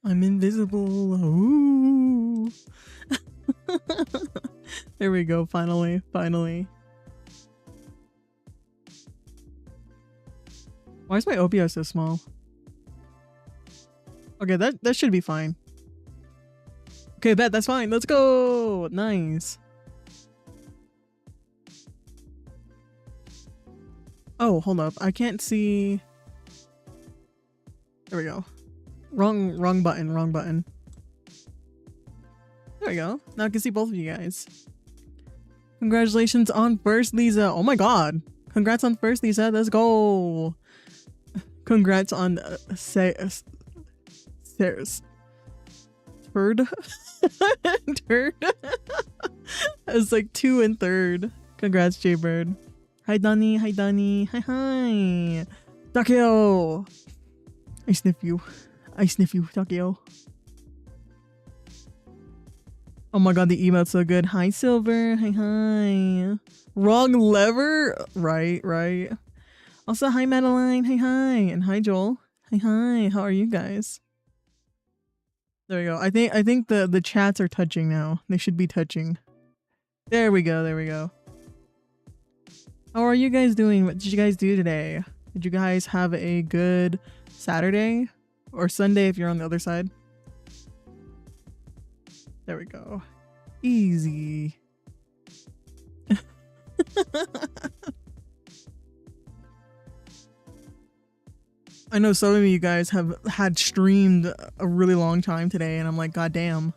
I'm invisible. Ooh. There we go. Finally. Finally. Why is my OBS so small? Okay, that should be fine. Okay, bet that's fine. Let's go. Nice. Oh, hold up. I can't see. There we go. Wrong button. There we go. Now I can see both of you guys. Congratulations on first, Lisa. Oh my god. Congrats on first, Lisa. Let's go. Congrats on third. Third. It's like 2 and 3rd. Congrats, Jaybird. Hi, Donnie. Hi, Donnie. Hi. Takeo. I sniff you, Takeo. Oh my god, the emote's so good. Hi, Silver. Hi. Wrong lever? Right. Also, hi, Madeline. Hi. And hi, Joel. Hi. How are you guys? There we go. I think the chats are touching now. They should be touching. There we go. How are you guys doing? What did you guys do today? Did you guys have a good Saturday? Or Sunday if you're on the other side? There we go. Easy. I know some of you guys have had streamed a really long time today and I'm like, goddamn.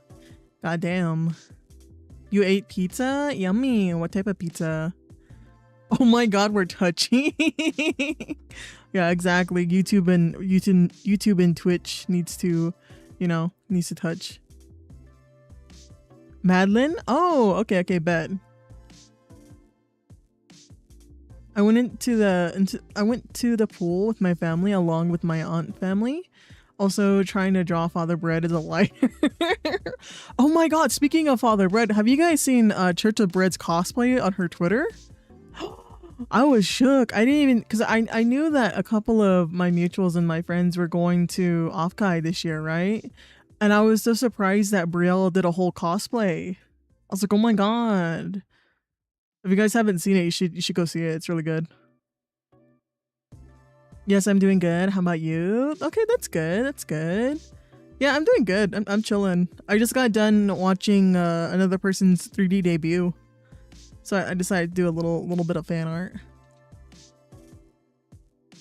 You ate pizza? Yummy. What type of pizza? Oh my god, we're touching. Yeah, exactly. YouTube and Twitch needs to, needs to touch. Madeline? Oh, okay, bet. I went to the pool with my family along with my aunt family. Also trying to draw Father Bread as a lighter. Oh my god, speaking of Father Bread, have you guys seen Church of Bread's cosplay on her Twitter? I was shook. I didn't even, because I knew that a couple of my mutuals and my friends were going to Offkai this year, right? And I was so surprised that Brielle did a whole cosplay. I was like, oh my god. If you guys haven't seen it, you should go see it. It's really good. Yes, I'm doing good. How about you? Okay, that's good. Yeah, I'm doing good. I'm chilling. I just got done watching another person's 3D debut. So I decided to do a little bit of fan art.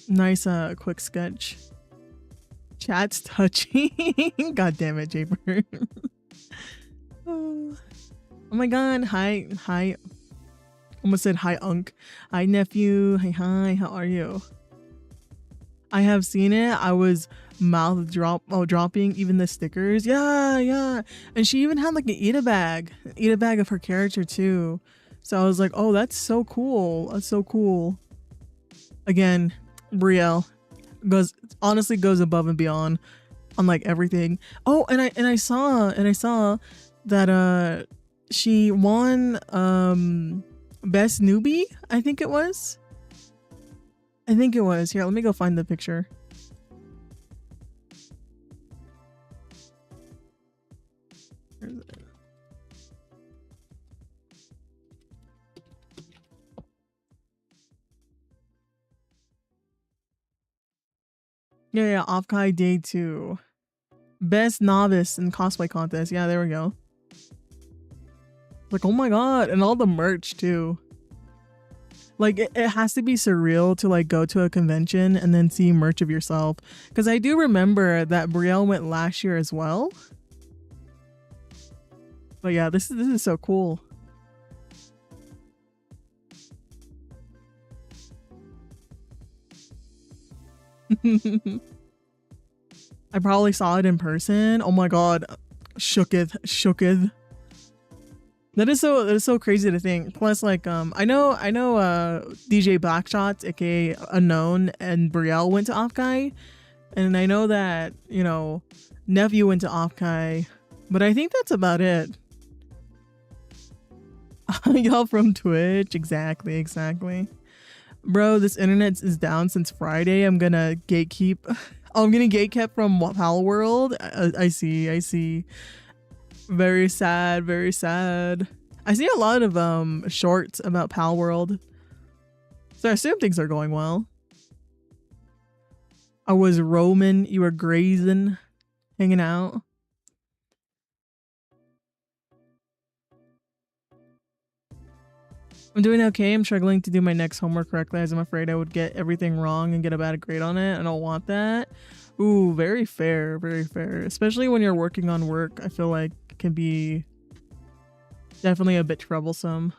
Nice quick sketch. Chat's touching. God damn it, Jaybird. Oh my god. Hi. Almost said hi, Unc. Hi, nephew. Hi. How are you? I have seen it. I was dropping even the stickers. Yeah. And she even had like an eat a bag of her character too. So I was like, oh, that's so cool. Again, Brielle honestly goes above and beyond on like everything. Oh, and I saw that she won best newbie, I think it was. Here, let me go find the picture. Yeah, Offkai Day 2. Best novice in cosplay contest. Yeah, there we go. Like, oh my god, and all the merch too. Like, it has to be surreal to like go to a convention and then see merch of yourself. Because I do remember that Brielle went last year as well. But yeah, this is so cool. I probably saw it in person. Oh my god, shooketh. That is so crazy to think. Plus, like, I know DJ Blackshots, aka Unknown, and Brielle went to Offkai, and I know that Nephew went to Offkai, but I think that's about it. Y'all from Twitch, exactly. Bro, this internet is down since Friday. I'm gonna gatekeep. I'm getting gatekept from Pal World. I see. I see. Very sad. Very sad. I see a lot of shorts about Pal World, so I assume things are going well. I was roaming. You were grazing, hanging out. I'm doing okay. I'm struggling to do my next homework correctly as I'm afraid I would get everything wrong and get a bad grade on it. I don't want that. Ooh, very fair. Very fair. Especially when you're working on work, I feel like it can be definitely a bit troublesome.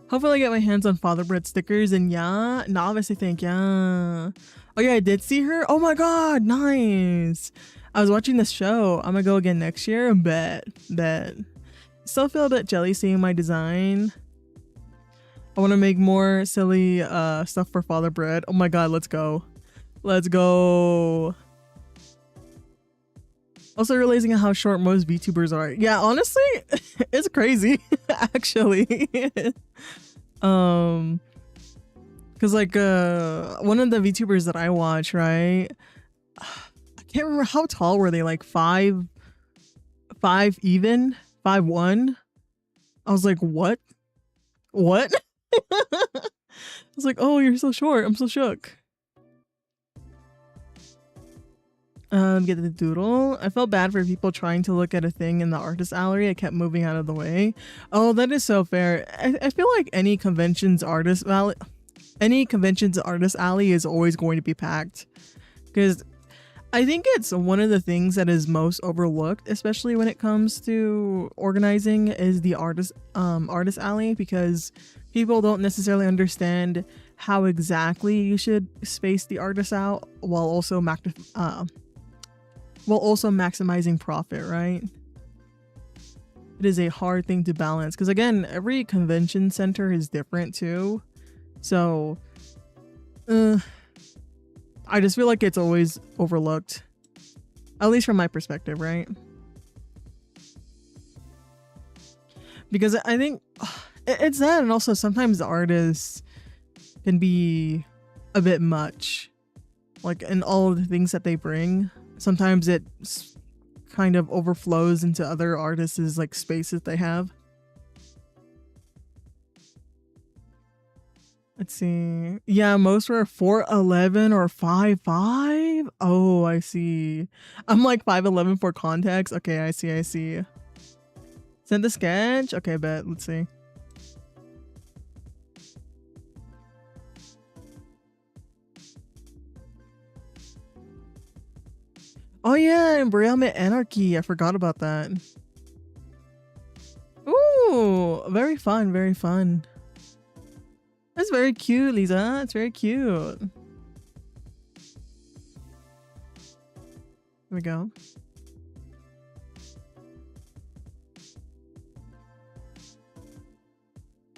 Hopefully I get my hands on Father Bread stickers, and yeah, novice I think, yeah. Oh yeah, I did see her. Oh my god, nice. I was watching this show. I'm gonna go again next year. Bet. Still feel a bit jelly seeing my design. I want to make more silly stuff for Father Bread. Oh my god, let's go. Let's go. Also realizing how short most VTubers are. Yeah, honestly, it's crazy, actually. Cause like one of the VTubers that I watch, right? I can't remember how tall were they, like 5'1"? I was like, what? I was like, oh, you're so short. I'm so shook. Get the doodle. I felt bad for people trying to look at a thing in the artist alley. I kept moving out of the way. Oh, that is so fair. I feel like any convention's artist alley is always going to be packed, because I think it's one of the things that is most overlooked, especially when it comes to organizing, is the artist alley, because people don't necessarily understand how exactly you should space the artists out while also maximizing profit, right? It is a hard thing to balance, because again, every convention center is different too. So I just feel like it's always overlooked, at least from my perspective, right? Because I think it's that, and also sometimes the artists can be a bit much, like in all of the things that they bring. Sometimes it kind of overflows into other artists' like spaces they have. Let's see. Yeah, most were 4'11" or 5'5". Oh, I see. I'm like 5'11" for context. Okay, I see. Send the sketch. Okay, bet. Let's see. Oh yeah, Embroilment Anarchy. I forgot about that. Ooh, very fun, very fun. That's very cute, Lisa. It's very cute. Here we go.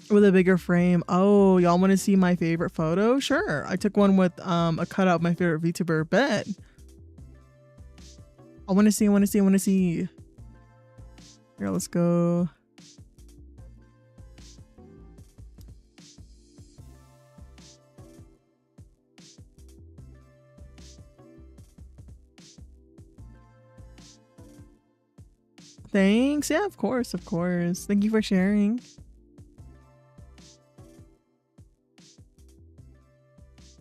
With a bigger frame. Oh, y'all want to see my favorite photo? Sure. I took one with a cutout of my favorite VTuber. Bet. I want to see. Here, let's go. Thanks. Yeah, of course. Thank you for sharing.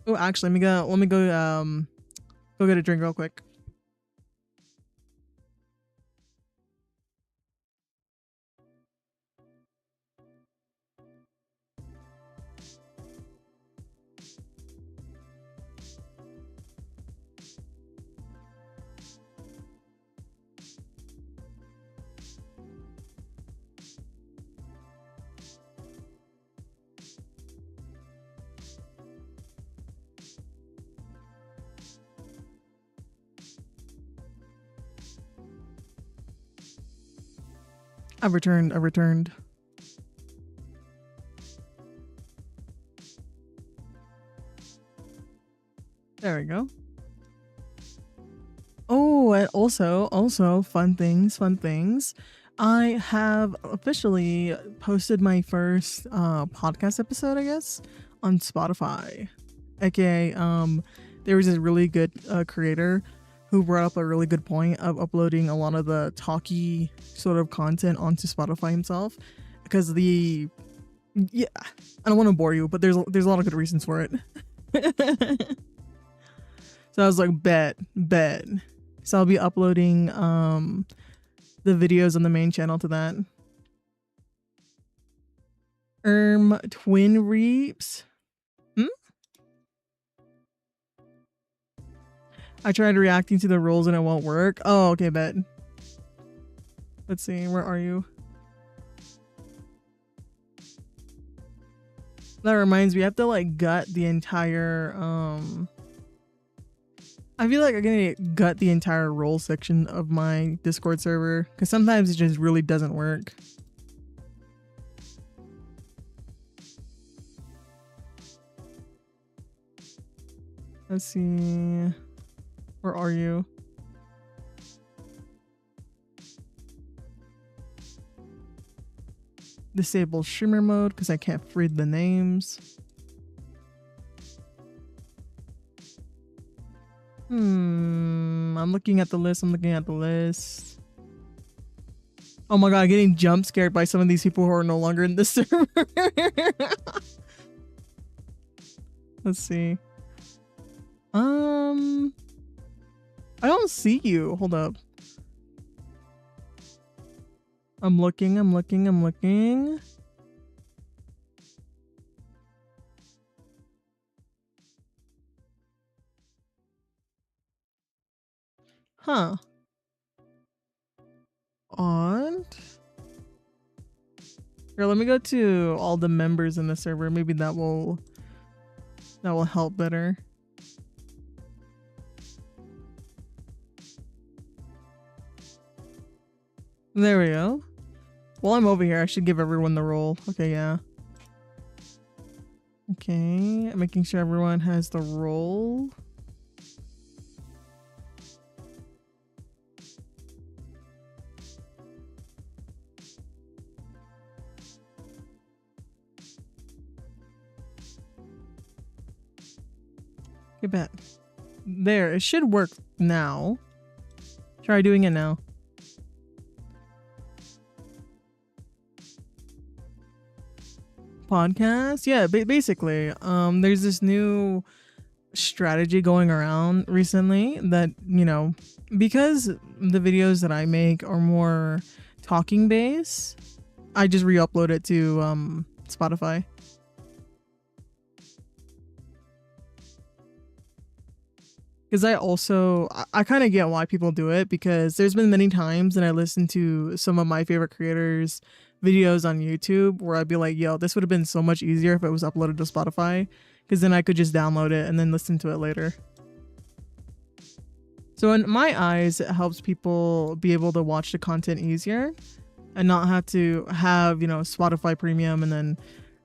Oh, actually, let me go get a drink real quick. I've returned. There we go. But also fun things. I have officially posted my first podcast episode, I guess, on Spotify. Okay, there was this really good creator who brought up a really good point of uploading a lot of the talky sort of content onto Spotify himself, because I don't want to bore you, but there's a lot of good reasons for it. So I was like, bet. So I'll be uploading the videos on the main channel to that. Twin Reaps. I tried reacting to the rules and it won't work. Oh, okay, bet. Let's see, where are you? That reminds me, I have to like gut the entire I feel like I'm gonna gut the entire role section of my Discord server, because sometimes it just really doesn't work. Let's see. Where are you? Disable streamer mode because I can't read the names. I'm looking at the list. Oh my god, getting jump scared by some of these people who are no longer in the server. Let's see. I don't see you. Hold up. I'm looking. Huh. Odd. Here, let me go to all the members in the server. Maybe that will help better. There we go. While I'm over here, I should give everyone the role. Okay, yeah. Okay, making sure everyone has the role. Get back. There, it should work now. Try doing it now. Podcast? Yeah, basically. There's this new strategy going around recently that, you know, because the videos that I make are more talking based, I just re-upload it to Spotify. Because I kind of get why people do it, because there's been many times that I listen to some of my favorite creators' videos on YouTube where I'd be like, yo, this would have been so much easier if it was uploaded to Spotify, because then I could just download it and then listen to it later. So in my eyes, it helps people be able to watch the content easier and not have to have, you know, Spotify Premium and then,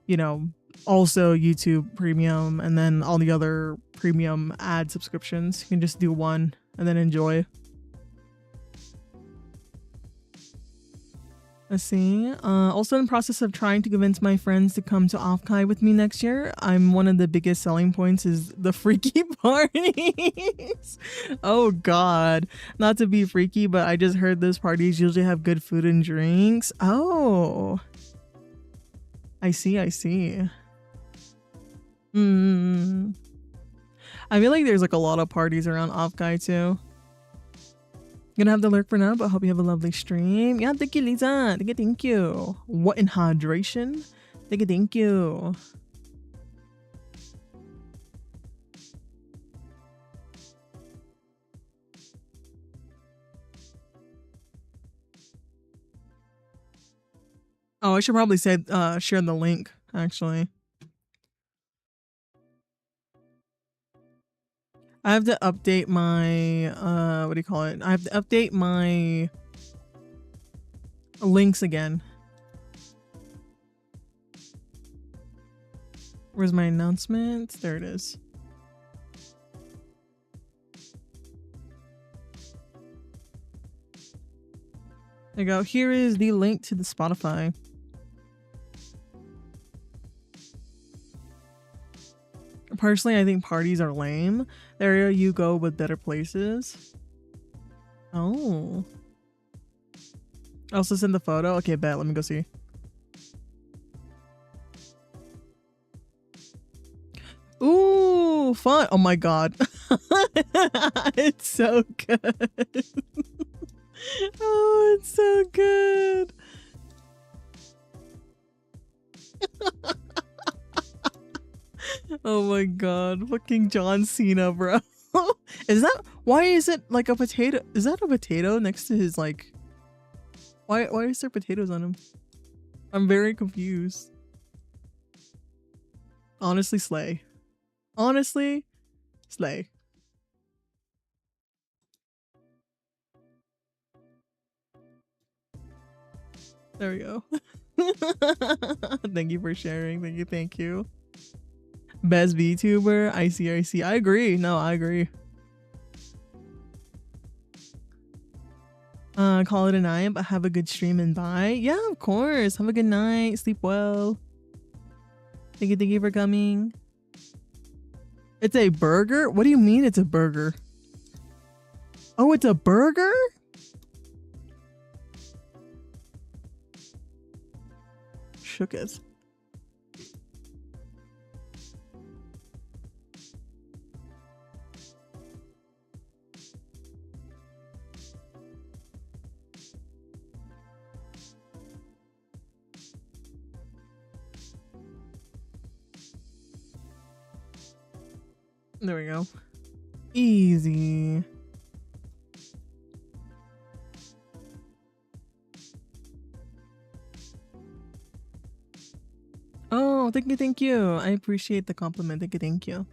you know, also YouTube Premium and then all the other premium ad subscriptions. You can just do one and then enjoy. Let's see. Also in the process of trying to convince my friends to come to Offkai with me next year. One of the biggest selling points is the freaky parties. Oh god. Not to be freaky, but I just heard those parties usually have good food and drinks. Oh. I see. I feel like there's like a lot of parties around Offkai too. Gonna have to lurk for now, but hope you have a lovely stream. Yeah, thank you, Lisa. Thank you. What in hydration? Thank you. Oh, I should probably say share the link actually. I have to update my what do you call it? I have to update my links again. Where's my announcement? There it is. There you go. Here is the link to the Spotify. Personally, I think parties are lame. There you go with better places. Oh. I also send the photo. Okay, bet. Let me go see. Ooh, fun. Oh my god. It's so good. Oh, it's so good. Oh my god. Fucking John Cena, bro. Is that, why is it like a potato? Is that a potato next to his like, why is there potatoes on him? I'm very confused. Honestly, slay. Honestly, slay. There we go. Thank you for sharing. Thank you. Best VTuber. I see. I agree. No, I agree. Call it a night, but have a good stream and bye. Yeah, of course. Have a good night. Sleep well. Thank you for coming. It's a burger? What do you mean it's a burger? Oh, it's a burger? Shook it. There we go. Easy. Oh, thank you. I appreciate the compliment. Thank you.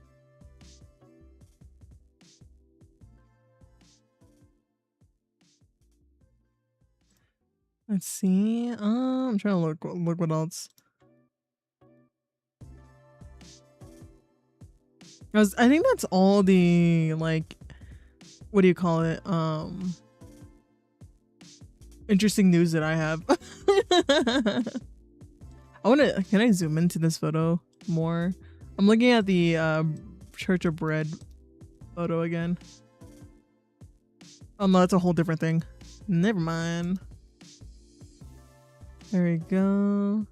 Let's see. I'm trying to look what else. I think that's all the like, what do you call it? Interesting news that I have. Can I zoom into this photo more? I'm looking at the Church of Bread photo again. Oh no, that's a whole different thing. Never mind. There we go.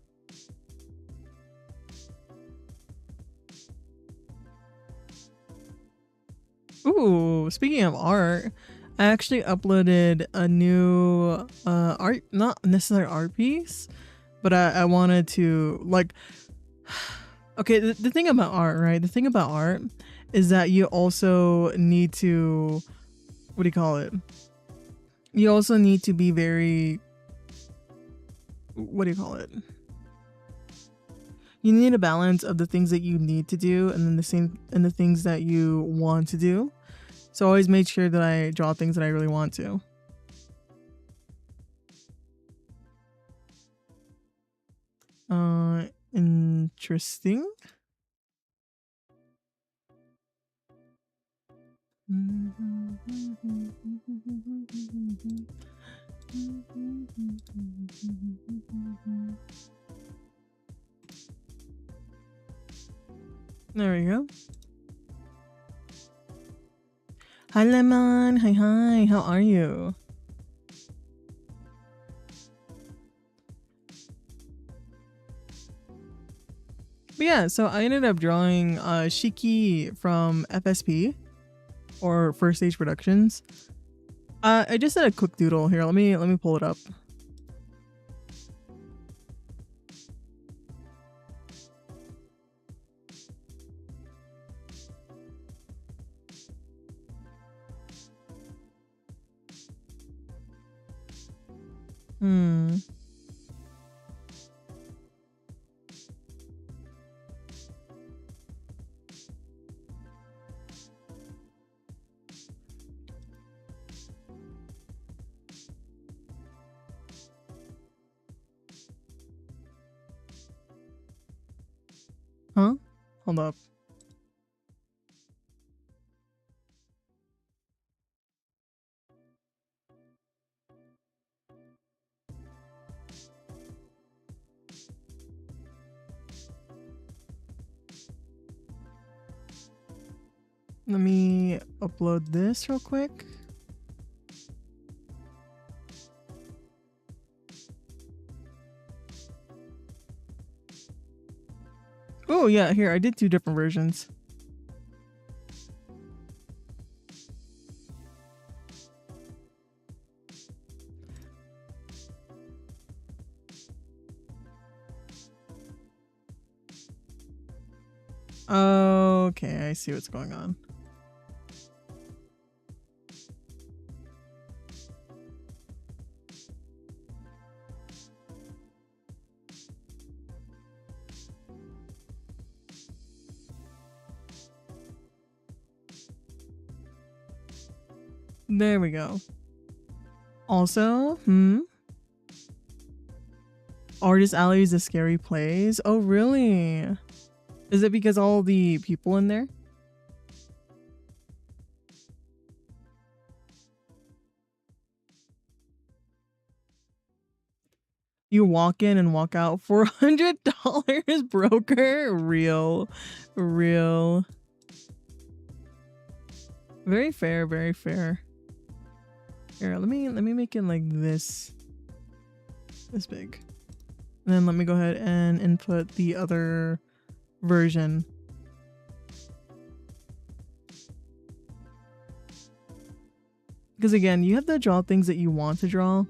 Ooh, speaking of art, I actually uploaded a new art, not necessarily art piece, but I wanted to like, okay, the thing about art, right? The thing about art is that you also need to, what do you call it? You also need to be very, what do you call it? You need a balance of the things that you need to do and then the things that you want to do. So I always made sure that I draw things that I really want to. Interesting. There we go. Hi Lemon, hi, how are you? But yeah, so I ended up drawing Shiki from FSP or First Stage Productions. I just did a quick doodle here. Let me pull it up. Huh? Hold up. Let me upload this real quick. Oh yeah, here, I did 2 different versions. Okay, I see what's going on. There we go. Also, Artist Alley is a scary place. Oh, really? Is it because all the people in there? You walk in and walk out. $400 broker? Real. Real. Very fair, very fair. Here, let me make it like this. This big. And then let me go ahead and input the other version. Because again, you have to draw things that you want to draw,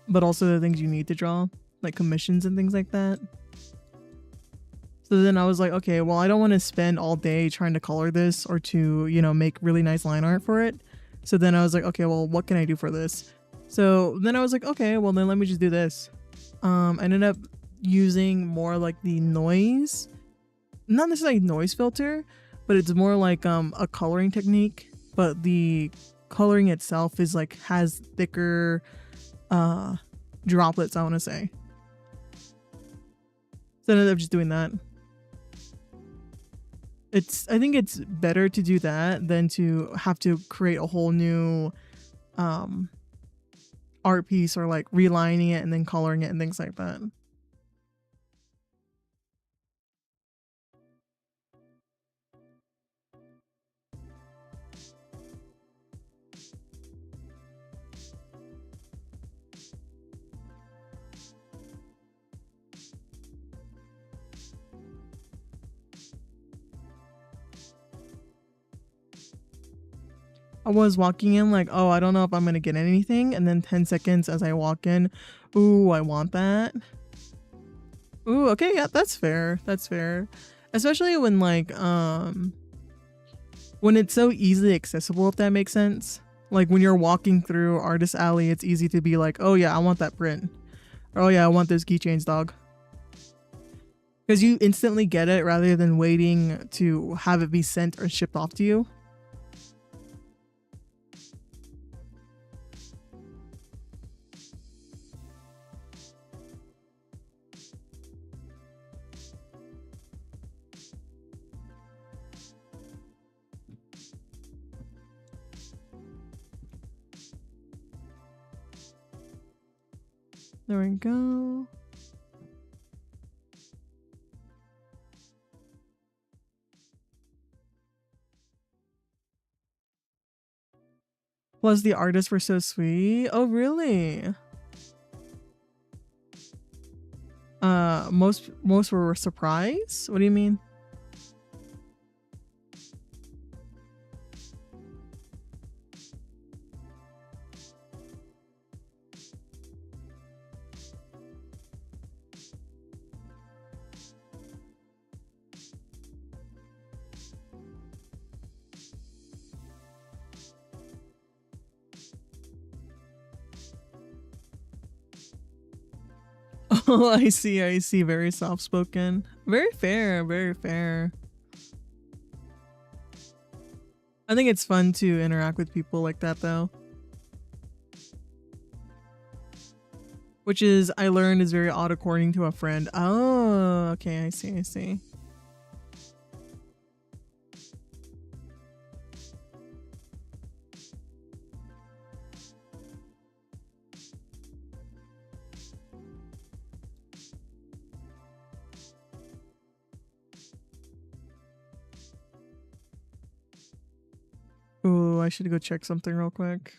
but also the things you need to draw, like commissions and things like that. So then I was like, okay, well, I don't want to spend all day trying to color this or to, you know, make really nice line art for it. So then I was like, okay, well, what can I do for this? So then I was like, okay, well, then let me just do this. I ended up using more like the noise, not necessarily noise filter, but it's more like a coloring technique, but the coloring itself is like has thicker droplets, I want to say. So I ended up just doing that. I think it's better to do that than to have to create a whole new art piece or like relining it and then coloring it and things like that. I was walking in like, oh, I don't know if I'm gonna get anything, and then 10 seconds as I walk in, ooh, I want that. Ooh, okay, yeah, that's fair. That's fair. Especially when like when it's so easily accessible, if that makes sense. Like when you're walking through Artist Alley, it's easy to be like, oh yeah, I want that print. Or, oh yeah, I want those keychains, dog. Because you instantly get it rather than waiting to have it be sent or shipped off to you. There we go. Plus the artists were so sweet. Oh really? Most were surprised? What do you mean? Oh, I see, I see. Very soft spoken. Very fair, very fair. I think it's fun to interact with people like that though. Which is, I learned, is very odd according to a friend. Oh, okay, I see, I see. I should go check something real quick.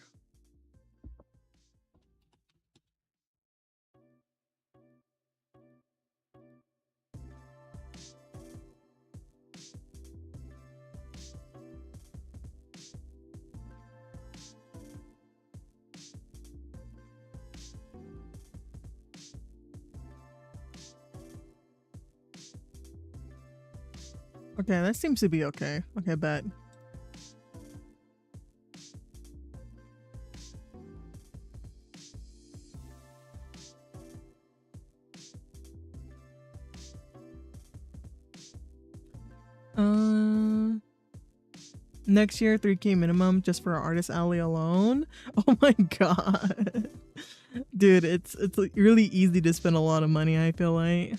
Okay, that seems to be okay. Okay, bet. Next year, 3K minimum just for Artist Alley alone. Oh my god. Dude, it's like really easy to spend a lot of money, I feel like.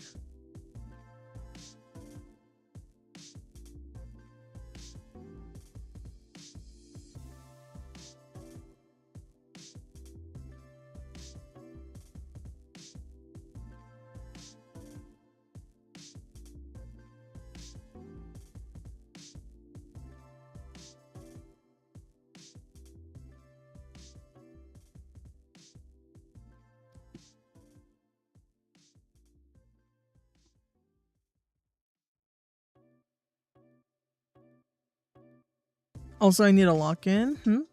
Also, I need a lock-in.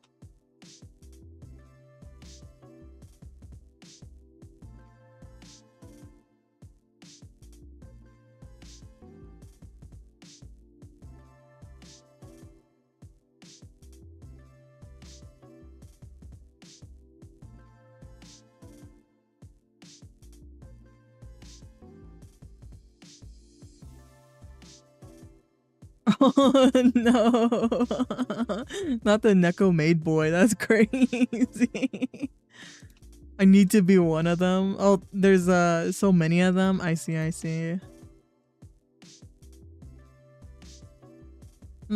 Oh no. Not the Neko maid boy. That's crazy. I need to be one of them. Oh, there's so many of them. I see, I see. I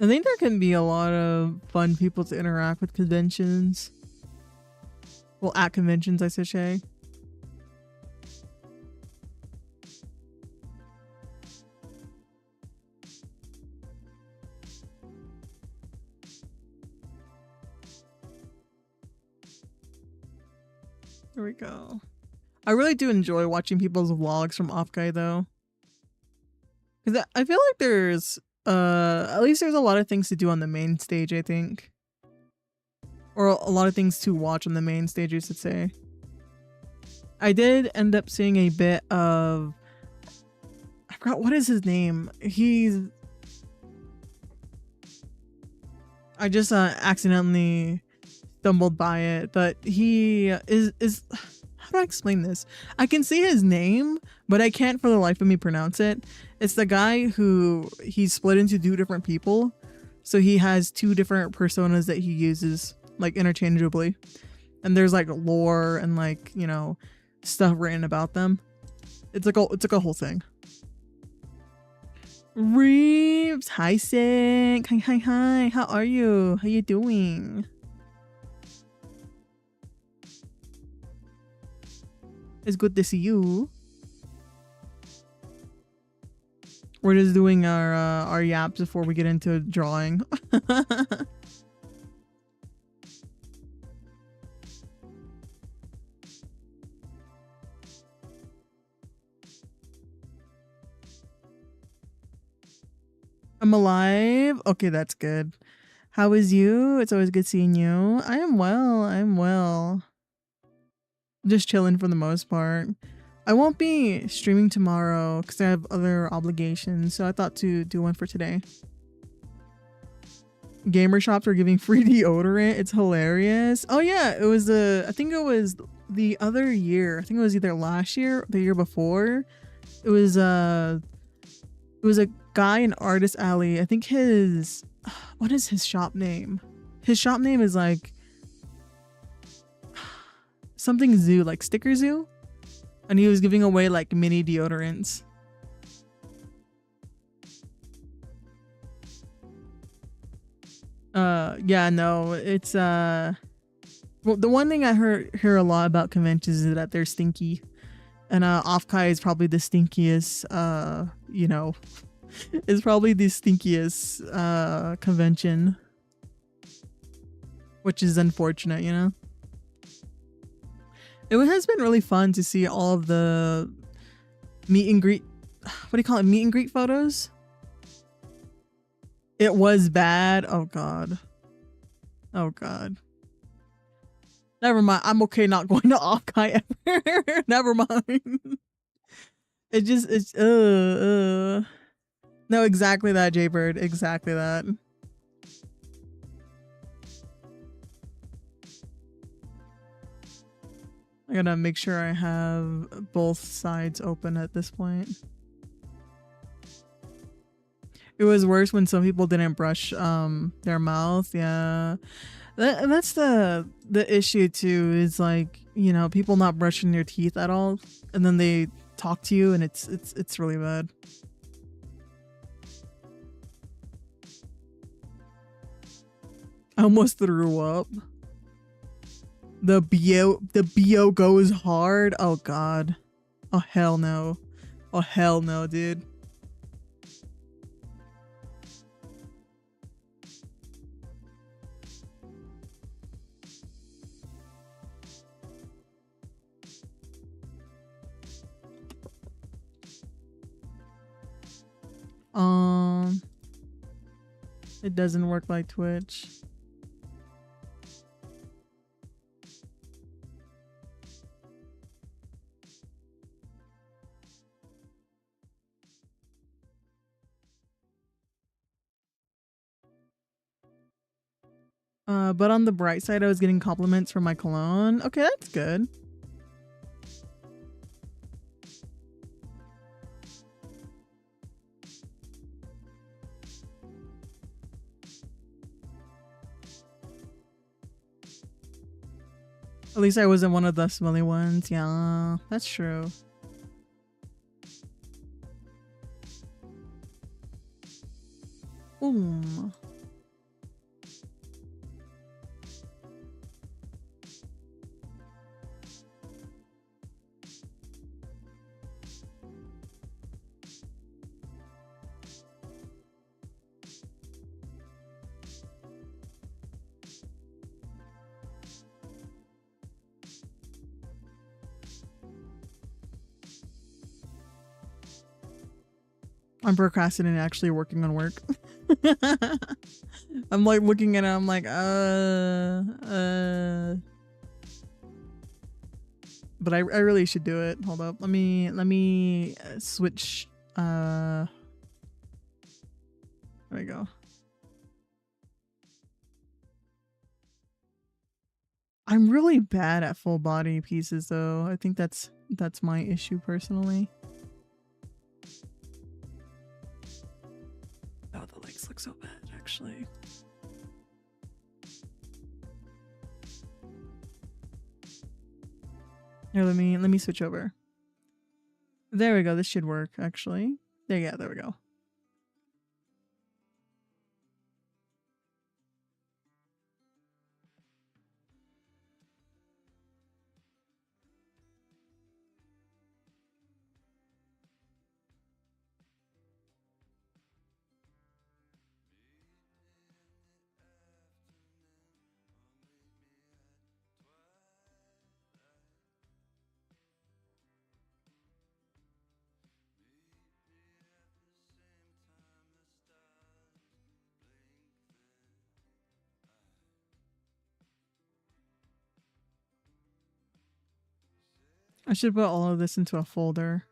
think there can be a lot of fun people to interact with conventions. Well, at conventions, I should say. There we go. I really do enjoy watching people's vlogs from Offguy though. Because I feel like there's at least there's a lot of things to do on the main stage, I think. Or a lot of things to watch on the main stage, you should say. I did end up seeing a bit of, I forgot what is his name. I just accidentally stumbled by it, but he is how do I explain this? I can see his name, but I can't for the life of me pronounce it. It's the guy who he's split into two different people, so he has two different personas that he uses like interchangeably, and there's like lore and like, you know, stuff written about them. It's like a whole thing. Reeves, hi Sink, hi, how are you? How you doing? It's good to see you. We're just doing our yaps before we get into drawing. I'm alive. Okay, that's good. How is you? It's always good seeing you. I am well. I'm well. Just chilling for the most part. I won't be streaming tomorrow because I have other obligations, so I thought to do one for today. Gamer shops are giving free deodorant. It's hilarious. Oh yeah, it was I think it was the other year. I think it was either last year or the year before. It was a guy in Artist Alley. I think his, what is his shop name? His shop name is like something zoo, like Sticker Zoo, and he was giving away like mini deodorants. Yeah, no, it's well, the one thing I hear a lot about conventions is that they're stinky, and Offkai is probably the stinkiest you know, It's probably the stinkiest convention, which is unfortunate, you know? It has been really fun to see all of the meet and greet, what do you call it? Meet and greet photos? It was bad. Oh God. Oh God. Never mind. I'm okay not going to Okai ever. Never mind. It's no, exactly that, Jaybird. Exactly that. I gotta make sure I have both sides open at this point. It was worse when some people didn't brush their mouth. Yeah, that's the issue too. Is like, you know, people not brushing their teeth at all, and then they talk to you, and it's really bad. I almost threw up. The BO goes hard. Oh God. Oh hell no. Oh hell no, dude. It doesn't work like Twitch. But on the bright side, I was getting compliments from my cologne. Okay, that's good. At least I wasn't one of the smelly ones. Yeah, that's true. Boom. I'm procrastinating actually working on work. I'm like looking at it, I'm like, but I really should do it. Hold up. Let me switch. There we go. I'm really bad at full body pieces though. I think that's my issue personally. Oh, the legs look so bad actually. Here, let me switch over. There we go. This should work actually. There we go. I should put all of this into a folder.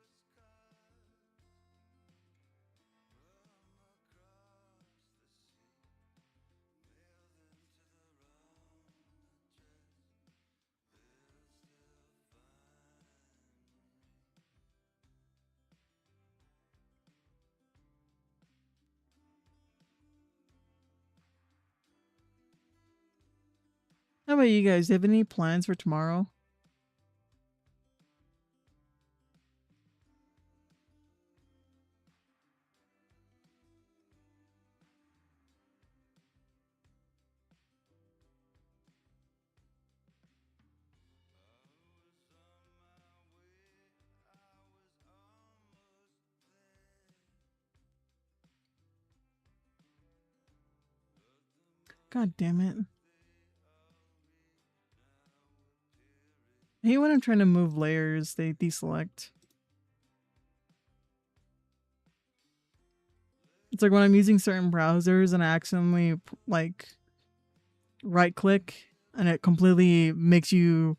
How about you guys? Do you have any plans for tomorrow? God damn it. I hate when I'm trying to move layers, they deselect. It's like when I'm using certain browsers and I accidentally like right click and it completely makes you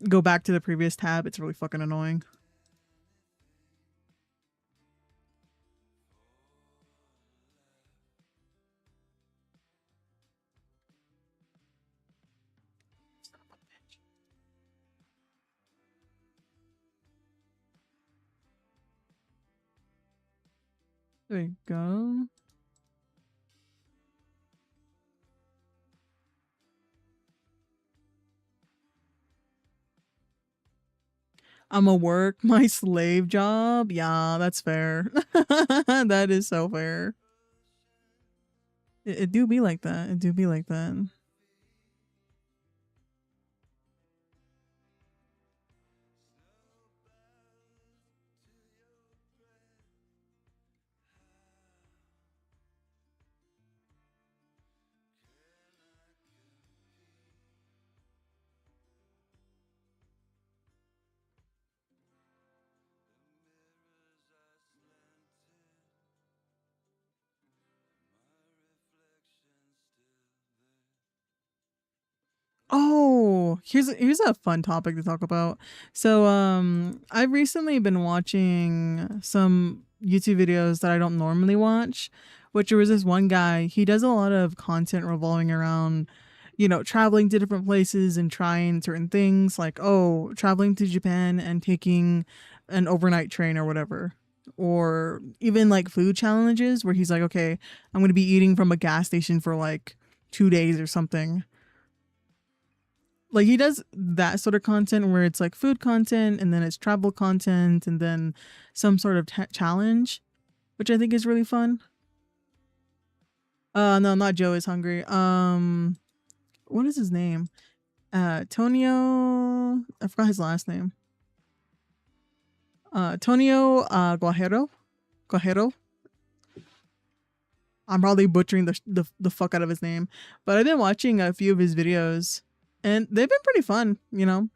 go back to the previous tab. It's really fucking annoying. There you go. I'm a work my slave job. Yeah, that's fair. That is so fair. It do be like that. It do be like that. Oh, here's a fun topic to talk about. So, I've recently been watching some YouTube videos that I don't normally watch, which there was this one guy, he does a lot of content revolving around, you know, traveling to different places and trying certain things like, oh, traveling to Japan and taking an overnight train or whatever. Or even like food challenges where he's like, okay, I'm going to be eating from a gas station for like 2 days or something. Like he does that sort of content where it's like food content and then it's travel content and then some sort of challenge, which I think is really fun. No, not Joe is hungry. What is his name? Tonio, I forgot his last name. Tonio Guajero. I'm probably butchering the fuck out of his name, but I've been watching a few of his videos and they've been pretty fun, you know.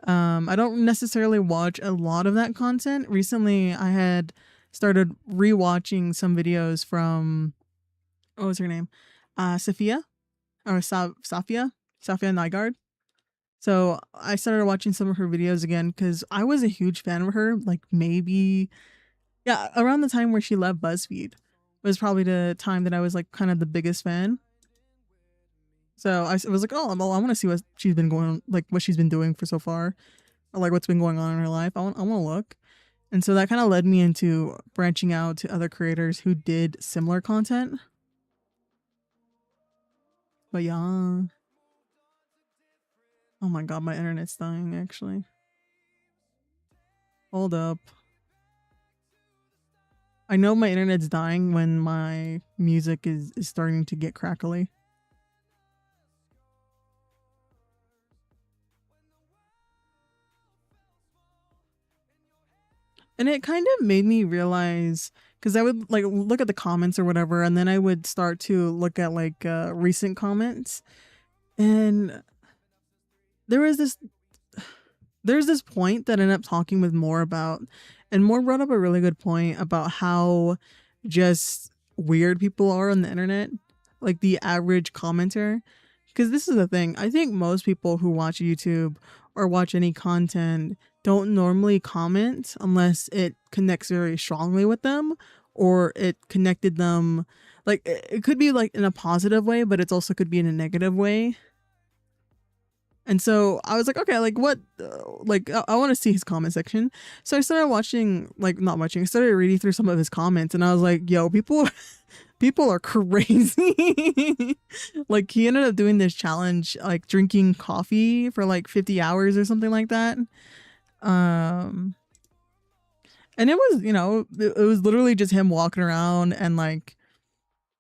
I don't necessarily watch a lot of that content. Recently, I had started rewatching some videos from, what was her name? Safia or Safia Nygaard. So I started watching some of her videos again because I was a huge fan of her. Like maybe, yeah, around the time where she left BuzzFeed was probably the time that I was like kind of the biggest fan. So I was like, oh, well, I want to see what she's been going, like what she's been doing for so far, or like what's been going on in her life. I want to look, and so that kind of led me into branching out to other creators who did similar content. But yeah, oh my god, my internet's dying. Actually, hold up. I know my internet's dying when my music is starting to get crackly. And it kind of made me realize, because I would like look at the comments or whatever, and then I would start to look at like recent comments, and there was this there's this point that I ended up talking with Moore about, and Moore brought up a really good point about how just weird people are on the internet, like the average commenter. Because this is the thing, I think most people who watch YouTube or watch any content don't normally comment unless it connects very strongly with them or it connected them. Like it could be like in a positive way, but it also could be in a negative way. And so I was like, okay, like what, like I want to see his comment section. So I started watching, like not watching, I started reading through some of his comments and I was like, yo, people are crazy. Like he ended up doing this challenge, like drinking coffee for like 50 hours or something like that. And it was, you know, it was literally just him walking around and like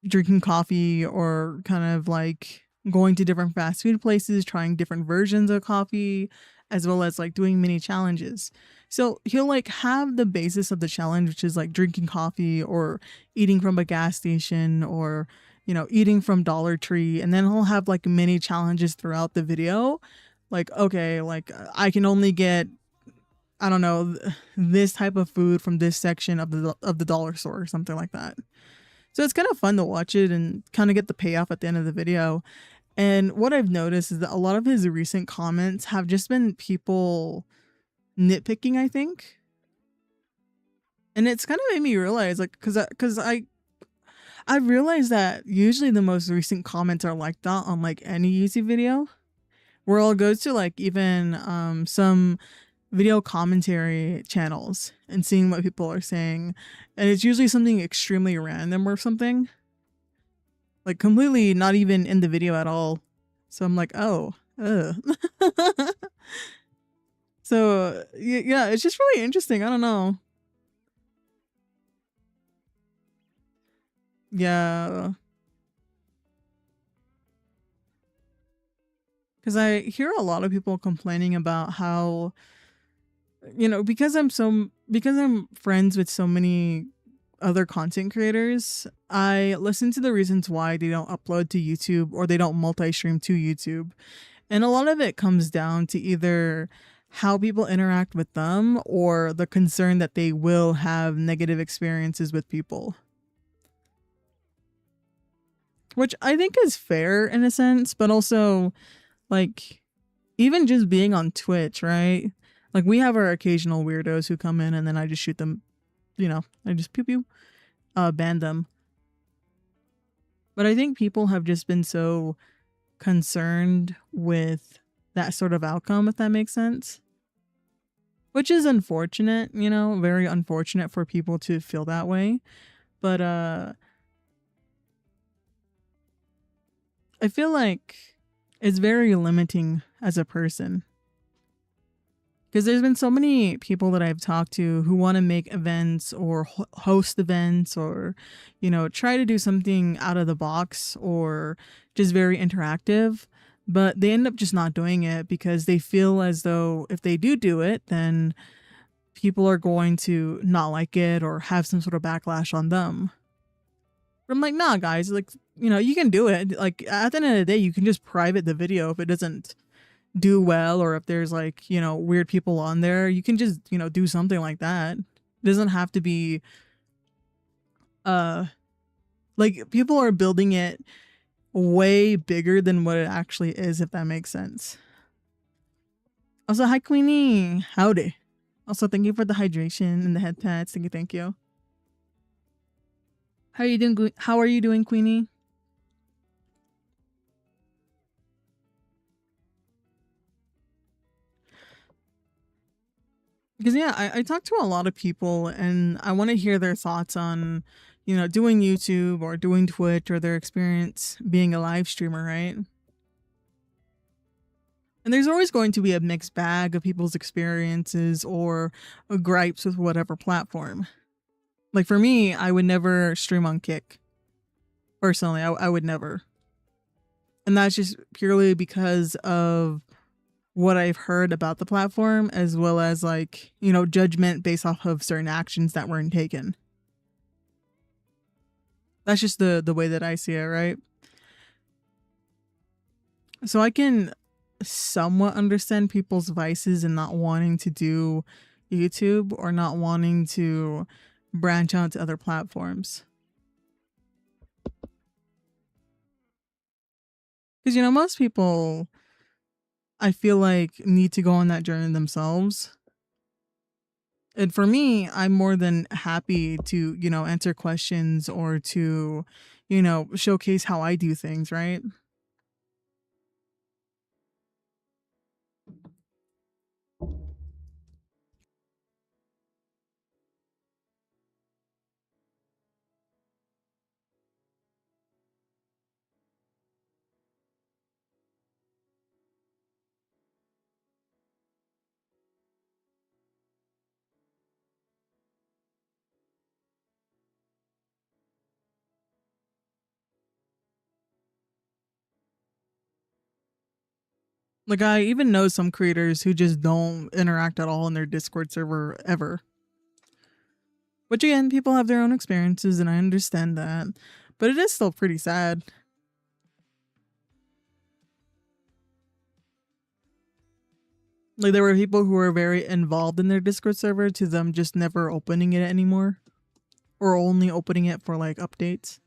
drinking coffee or kind of like going to different fast food places, trying different versions of coffee, as well as like doing mini challenges. So he'll like have the basis of the challenge, which is like drinking coffee or eating from a gas station or eating from Dollar Tree, and then he'll have like mini challenges throughout the video. Like, okay, like I can only get, I don't know, this type of food from this section of the dollar store or something like that. So it's kind of fun to watch it and kind of get the payoff at the end of the video. And what I've noticed is that a lot of his recent comments have just been people nitpicking, I think. And it's kind of made me realize, like, because I realized that usually the most recent comments are like that on like any YouTube video, where I'll go to like even some video commentary channels and seeing what people are saying, and it's usually something extremely random or something, like completely not even in the video at all. So I'm like, oh, so yeah, it's just really interesting. I don't know. Yeah, because I hear a lot of people complaining about how, because I'm friends with so many other content creators, I listen to the reasons why they don't upload to YouTube or they don't multi-stream to YouTube. And a lot of it comes down to either how people interact with them or the concern that they will have negative experiences with people. Which I think is fair in a sense, but also, like, even just being on Twitch, right? Like, we have our occasional weirdos who come in and then I just shoot them, I just pew pew, ban them. But I think people have just been so concerned with that sort of outcome, if that makes sense. Which is unfortunate, very unfortunate for people to feel that way. But I feel like it's very limiting as a person. Because there's been so many people that I've talked to who want to make events or host events or, try to do something out of the box or just very interactive. But they end up just not doing it because they feel as though if they do it, then people are going to not like it or have some sort of backlash on them. But I'm like, nah, guys, like, you can do it. Like, at the end of the day, you can just private the video if it doesn't do well, or if there's like, weird people on there, you can just, do something like that. It doesn't have to be, like, people are building it way bigger than what it actually is, if that makes sense. Also, hi, Queenie. Howdy. Also, thank you for the hydration and the head pats. Thank you. How are you doing, Queenie? Because yeah, I talk to a lot of people and I want to hear their thoughts on, doing YouTube or doing Twitch or their experience being a live streamer, right? And there's always going to be a mixed bag of people's experiences or gripes with whatever platform. Like for me, I would never stream on Kick. Personally, I would never. And that's just purely because of what I've heard about the platform, as well as like, judgment based off of certain actions that weren't taken. That's just the way that I see it, right? So I can somewhat understand people's vices in not wanting to do YouTube or not wanting to branch out to other platforms. Because, most people, I feel like, need to go on that journey themselves. And for me, I'm more than happy to, answer questions or to, showcase how I do things, right? Like, I even know some creators who just don't interact at all in their Discord server ever. Which again, people have their own experiences and I understand that. But it is still pretty sad. Like there were people who were very involved in their Discord server to them just never opening it anymore. Or only opening it for like updates.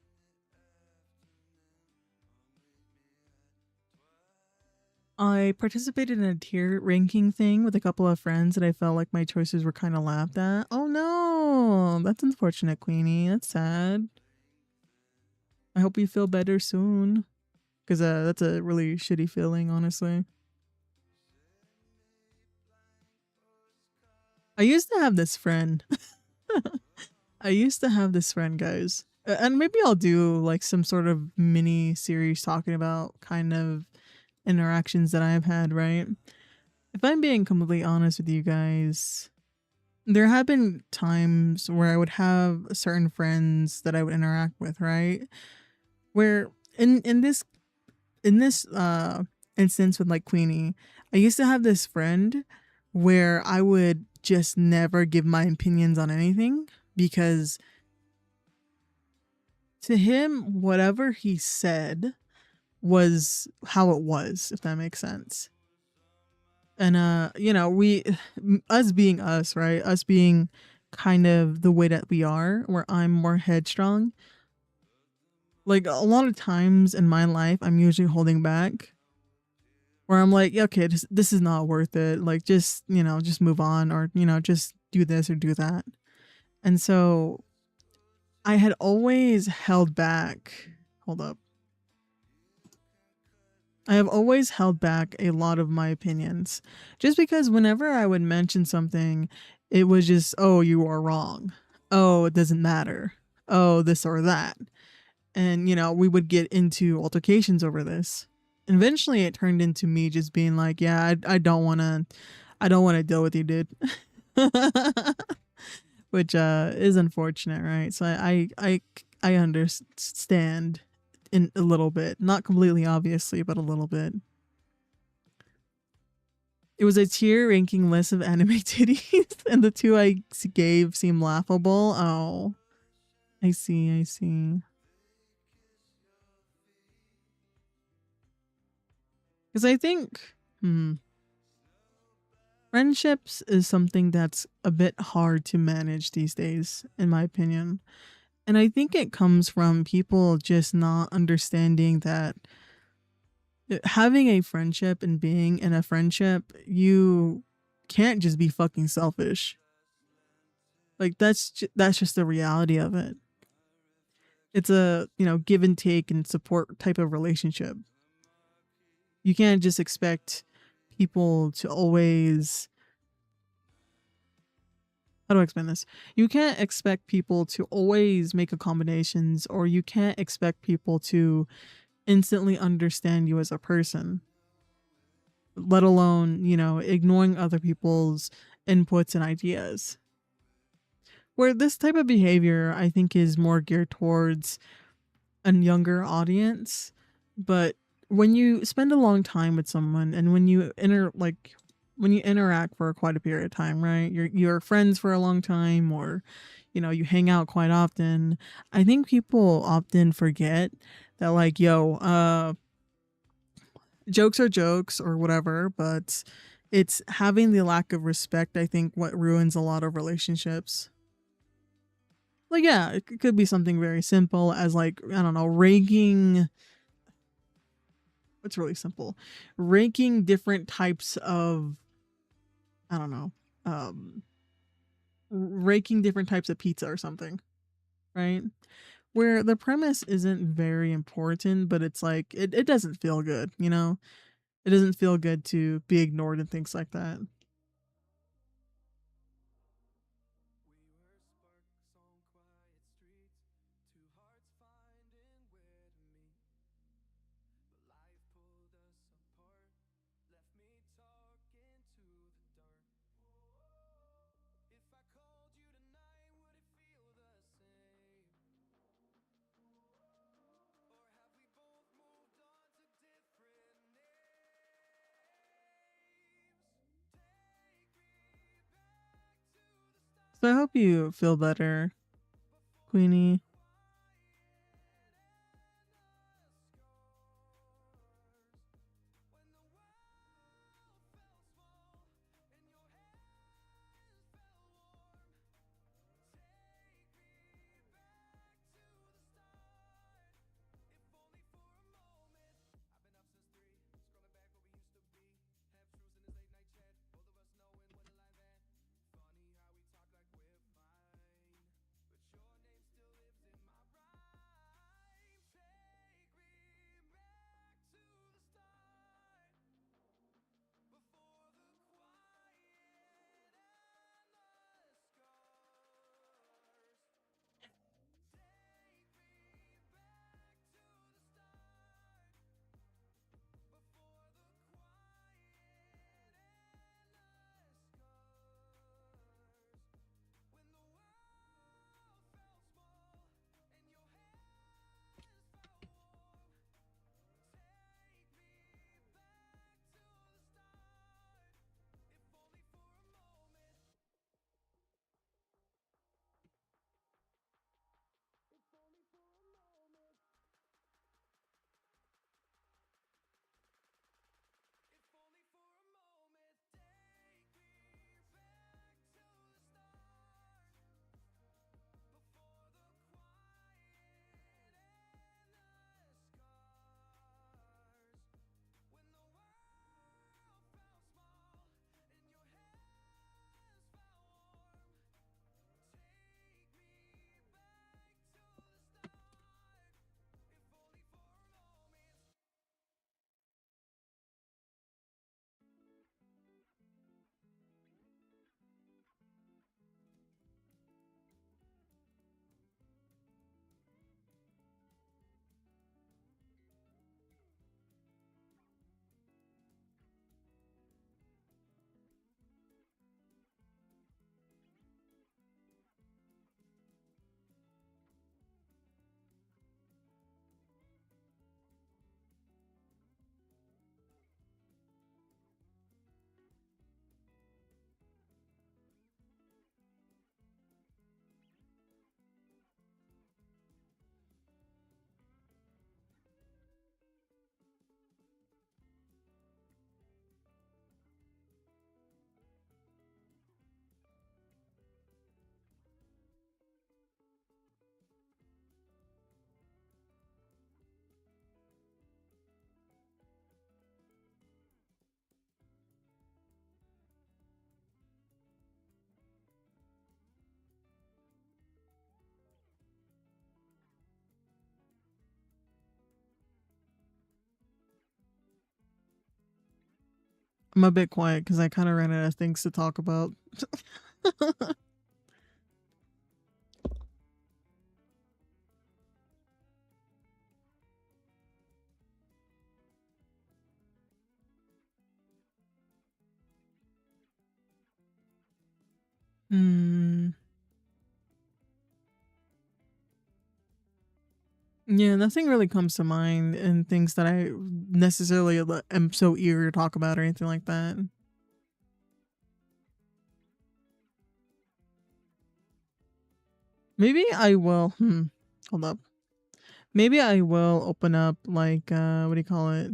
I participated in a tier ranking thing with a couple of friends and I felt like my choices were kind of laughed at. Oh no, that's unfortunate, Queenie. That's sad. I hope you feel better soon. Because that's a really shitty feeling, honestly. I used to have this friend. I used to have this friend, guys. And maybe I'll do like some sort of mini series talking about kind of interactions that I've had, right? If I'm being completely honest with you guys, there have been times where I would have certain friends that I would interact with, right? Where in this instance with like Queenie, I used to have this friend where I would just never give my opinions on anything because to him whatever he said was how it was, if that makes sense. And you know, we us being us, right? Us being kind of the way that we are, where I'm more headstrong. Like a lot of times in my life, I'm usually holding back where I'm like, yeah, okay, this is not worth it. Like just, you know, just move on or, you know, just do this or do that. And so I had always held back. Hold up. I have always held back a lot of my opinions just because whenever I would mention something, it was just, oh, you are wrong. Oh, it doesn't matter. Oh, this or that. And, you know, we would get into altercations over this. And eventually it turned into me just being like, yeah, I don't want to, I don't want to deal with you, dude. Which is unfortunate, right? So I understand in a little bit, not completely obviously, but a little bit. It was a tier ranking list of anime titties, and the two I gave seem laughable. Oh, I see, I see. Because I think, friendships is something that's a bit hard to manage these days, in my opinion. And I think it comes from people just not understanding that having a friendship and being in a friendship, you can't just be fucking selfish. Like that's just the reality of it. It's a, you know, give and take and support type of relationship. You can't just expect people to always, how do I explain this? You can't expect people to always make accommodations, or you can't expect people to instantly understand you as a person, let alone, you know, ignoring other people's inputs and ideas. Where this type of behavior, I think, is more geared towards a younger audience. But when you spend a long time with someone and when you when you interact for quite a period of time, right? You're friends for a long time, or you know, you hang out quite often. I think people often forget that like, yo, jokes are jokes or whatever, but it's having the lack of respect, I think, what ruins a lot of relationships. Like, yeah, it could be something very simple as like, I don't know, ranking. What's really simple? Ranking different types of, I don't know, um, ranking different types of pizza or something, right? Where the premise isn't very important, but it's like, it doesn't feel good, you know? It doesn't feel good to be ignored and things like that. So I hope you feel better, Queenie. I'm a bit quiet because I kind of ran out of things to talk about. Hmm. Yeah, nothing really comes to mind and things that I necessarily am so eager to talk about or anything like that. Maybe I will. Hold up. Maybe I will open up like what do you call it?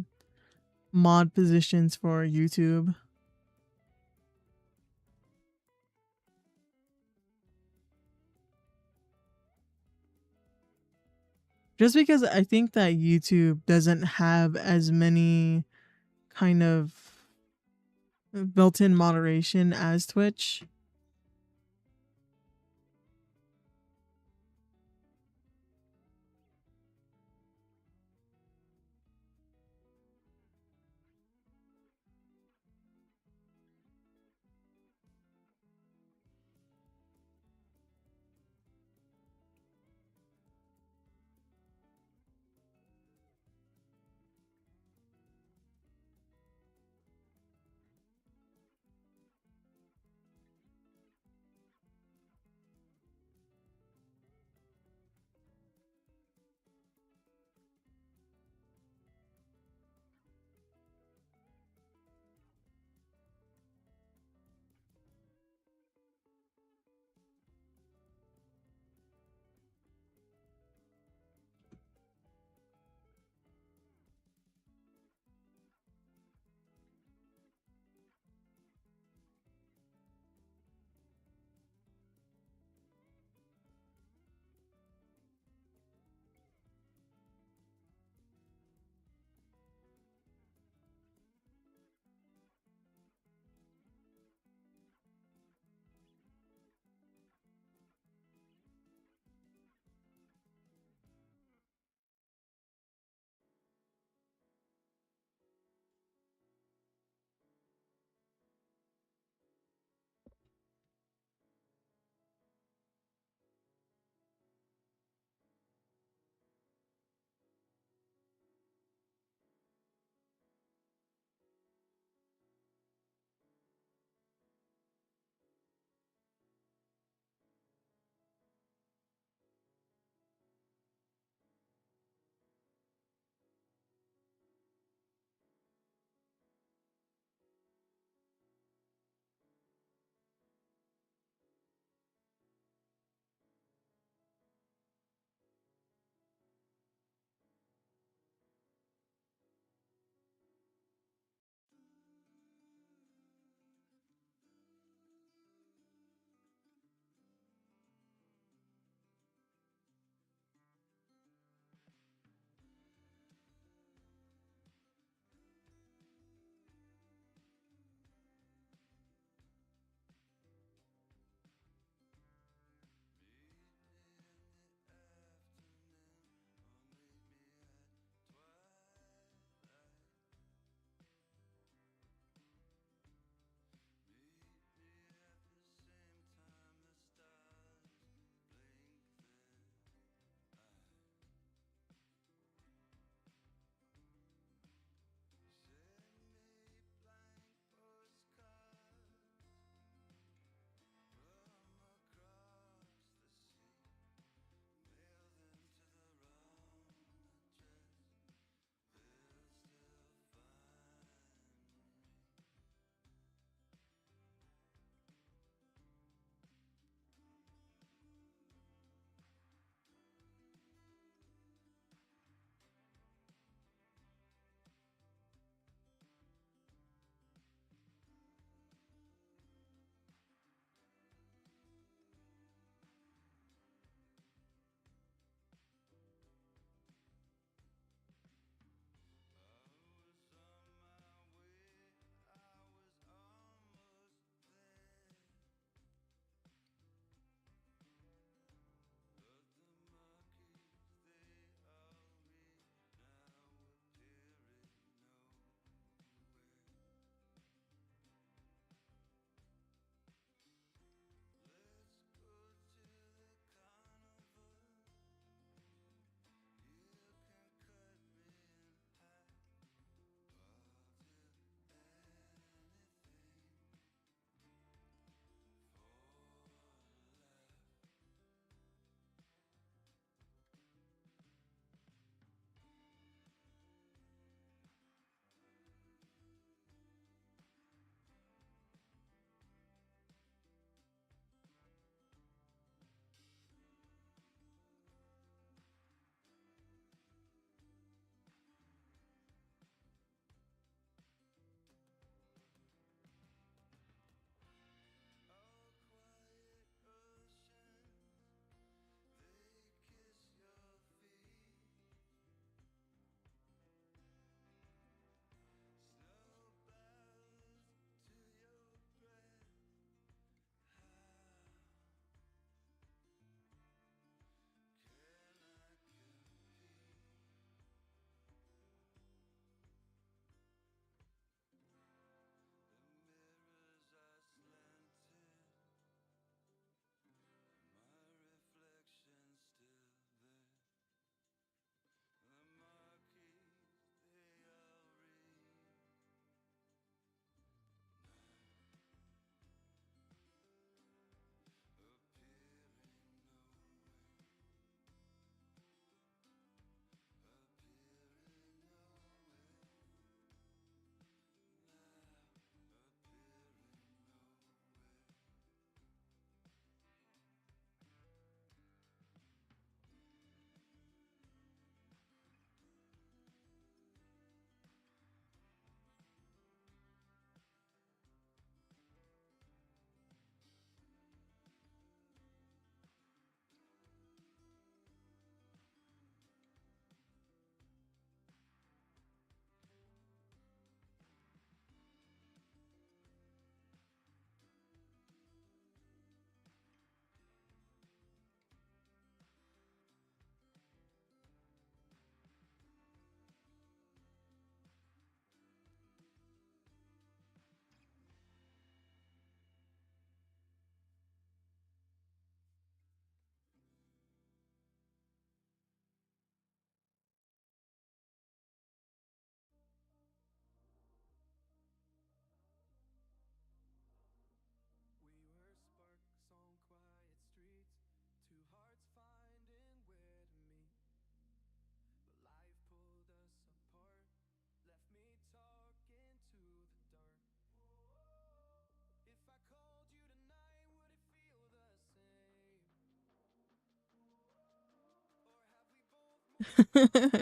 Mod positions for YouTube. Just because I think that YouTube doesn't have as many kind of built-in moderation as Twitch.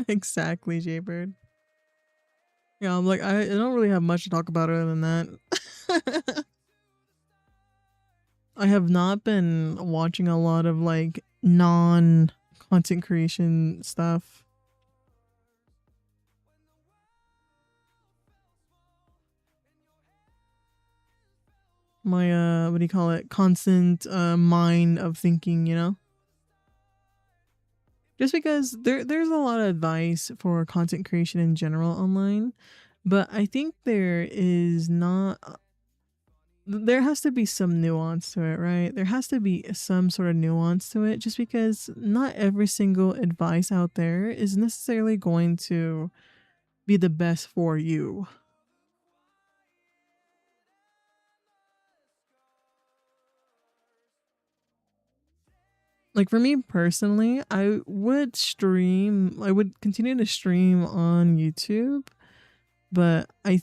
Exactly, Jaybird. Yeah, I'm like, I don't really have much to talk about other than that. I have not been watching a lot of like non content creation stuff. My what do you call it? Constant mind of thinking, you know? Just because there's a lot of advice for content creation in general online, but I think there is not there has to be some nuance to it, right? There has to be some sort of nuance to it just because not every single advice out there is necessarily going to be the best for you. Like for me personally, I would continue to stream on YouTube, but I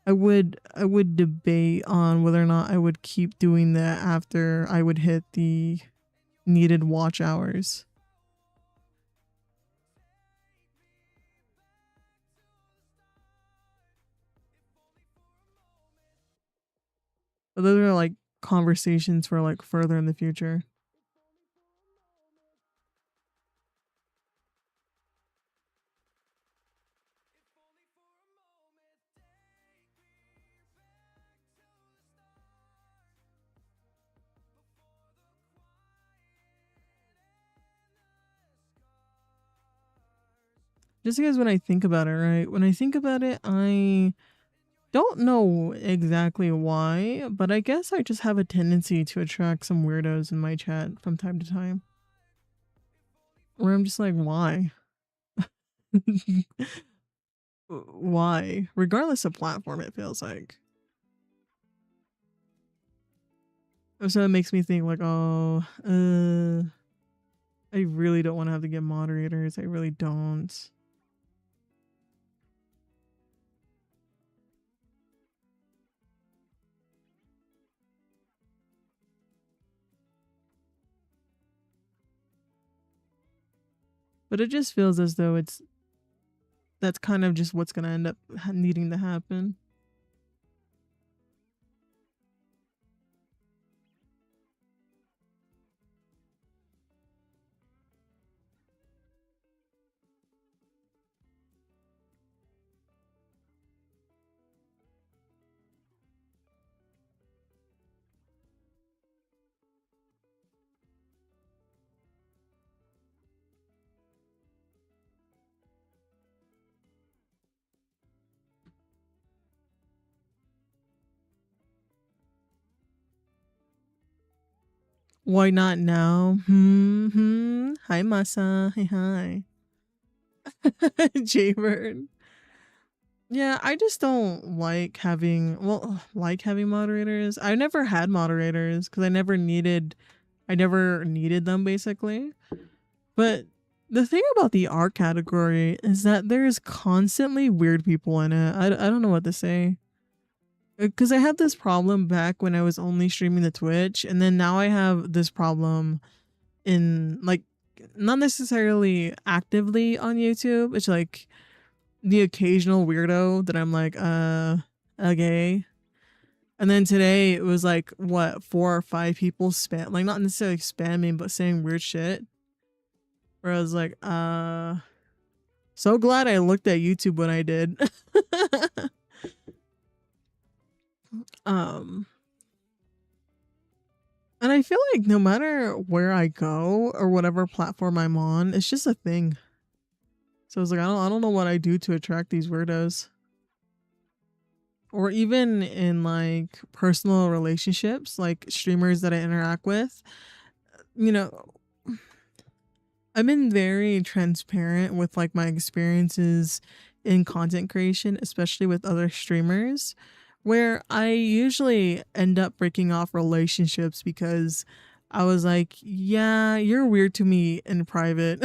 would debate on whether or not I would keep doing that after I would hit the needed watch hours. But those are like conversations for like further in the future. Just because when I think about it, right? When I think about it, I don't know exactly why, but I guess I just have a tendency to attract some weirdos in my chat from time to time. Where I'm just like, why? Why? Regardless of platform, it feels like. So it makes me think like, oh, I really don't want to have to get moderators. I really don't. But it just feels as though that's kind of just what's gonna end up needing to happen. Why not now? Hi, Masa. Hey, hi. Jaybird. Yeah, I just don't like having, well, like having moderators. I never had moderators because I never needed them basically. But the thing about the art category is that there's constantly weird people in it. I don't know what to say. Because I had this problem back when I was only streaming the Twitch, and then now I have this problem in like not necessarily actively on YouTube. It's like the occasional weirdo that I'm like, okay. And then today it was like what 4 or 5 people spam like not necessarily spamming but saying weird shit. Where I was like, so glad I looked at YouTube when I did. um and I feel like no matter where I go or whatever platform I'm on, it's just a thing. So I was like, I don't know what I do to attract these weirdos. Or even in like personal relationships, like streamers that I interact with, you know, I've been very transparent with like my experiences in content creation, especially with other streamers, where I usually end up breaking off relationships because I was like, yeah, you're weird to me in private.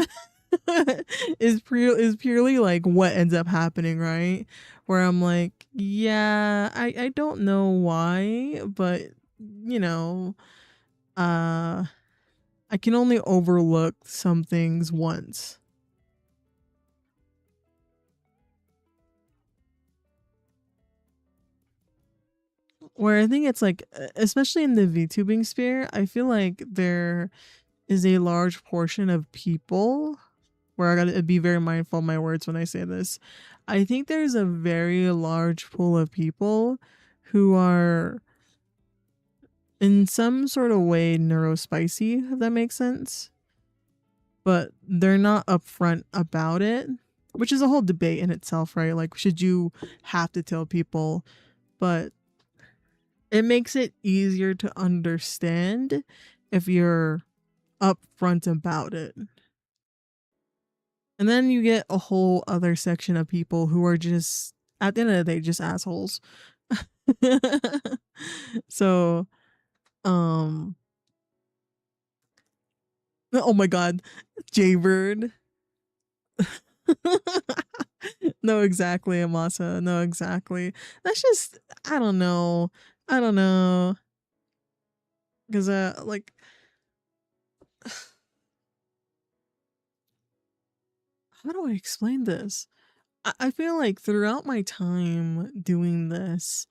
Is purely like what ends up happening, right? Where I'm like, yeah, I don't know why, but you know, uh I can only overlook some things once. where I think it's like, especially in the VTubing sphere, I feel like there is a large portion of people where I gotta be very mindful of my words when I say this. I think there's a very large pool of people who are in some sort of way neurospicy, if that makes sense. But they're not upfront about it, which is a whole debate in itself, right? Like, should you have to tell people? But it makes it easier to understand if you're upfront about it. And then you get a whole other section of people who are just, at the end of the day, just assholes. So, oh my god, Jaybird. No, exactly, Amasa. No, exactly. That's just, I don't know. I don't know. Because, like, how do I explain this? I feel like throughout my time doing this,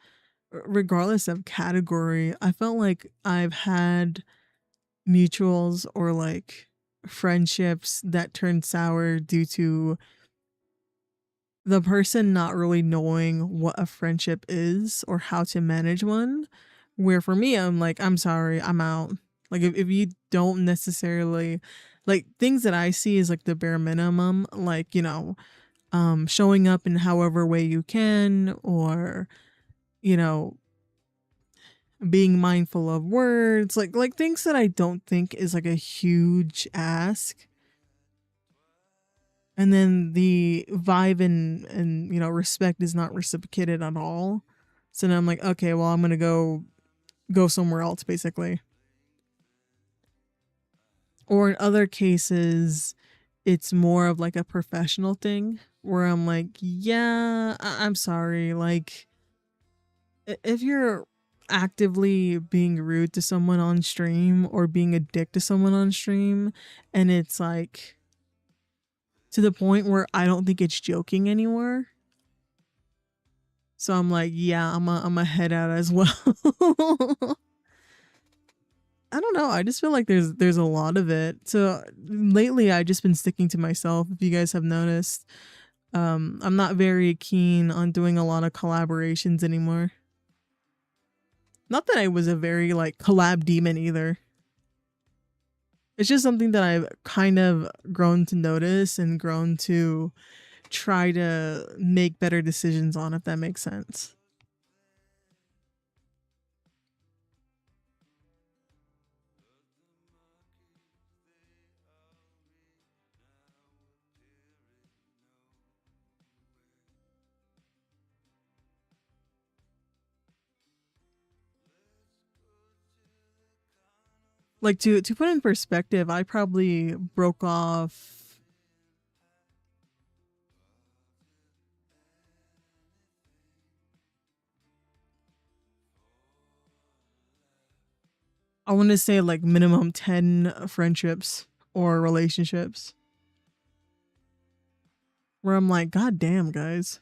regardless of category, I felt like I've had mutuals or like friendships that turned sour due to the person not really knowing what a friendship is or how to manage one. Where for me, I'm like, I'm sorry, I'm out. Like, if you don't necessarily, like, things that I see is like the bare minimum, like, showing up in however way you can, or, you know, being mindful of words, like things that I don't think is like a huge ask. And then the vibe and respect is not reciprocated at all. So then I'm like, okay, well, I'm gonna go somewhere else, basically. Or in other cases, it's more of like a professional thing where I'm like, yeah, I'm sorry, like, if you're actively being rude to someone on stream or being a dick to someone on stream, and it's like to the point where I don't think it's joking anymore. So I'm like, yeah, I'm a head out as well. I don't know. I just feel like there's a lot of it. So lately I just been sticking to myself, if you guys have noticed. I'm not very keen on doing a lot of collaborations anymore. Not that I was a very like collab demon either. It's just something that I've kind of grown to notice and grown to try to make better decisions on, if that makes sense. Like, to put in perspective, I probably broke off, I want to say like minimum 10 friendships or relationships where I'm like, god damn, guys.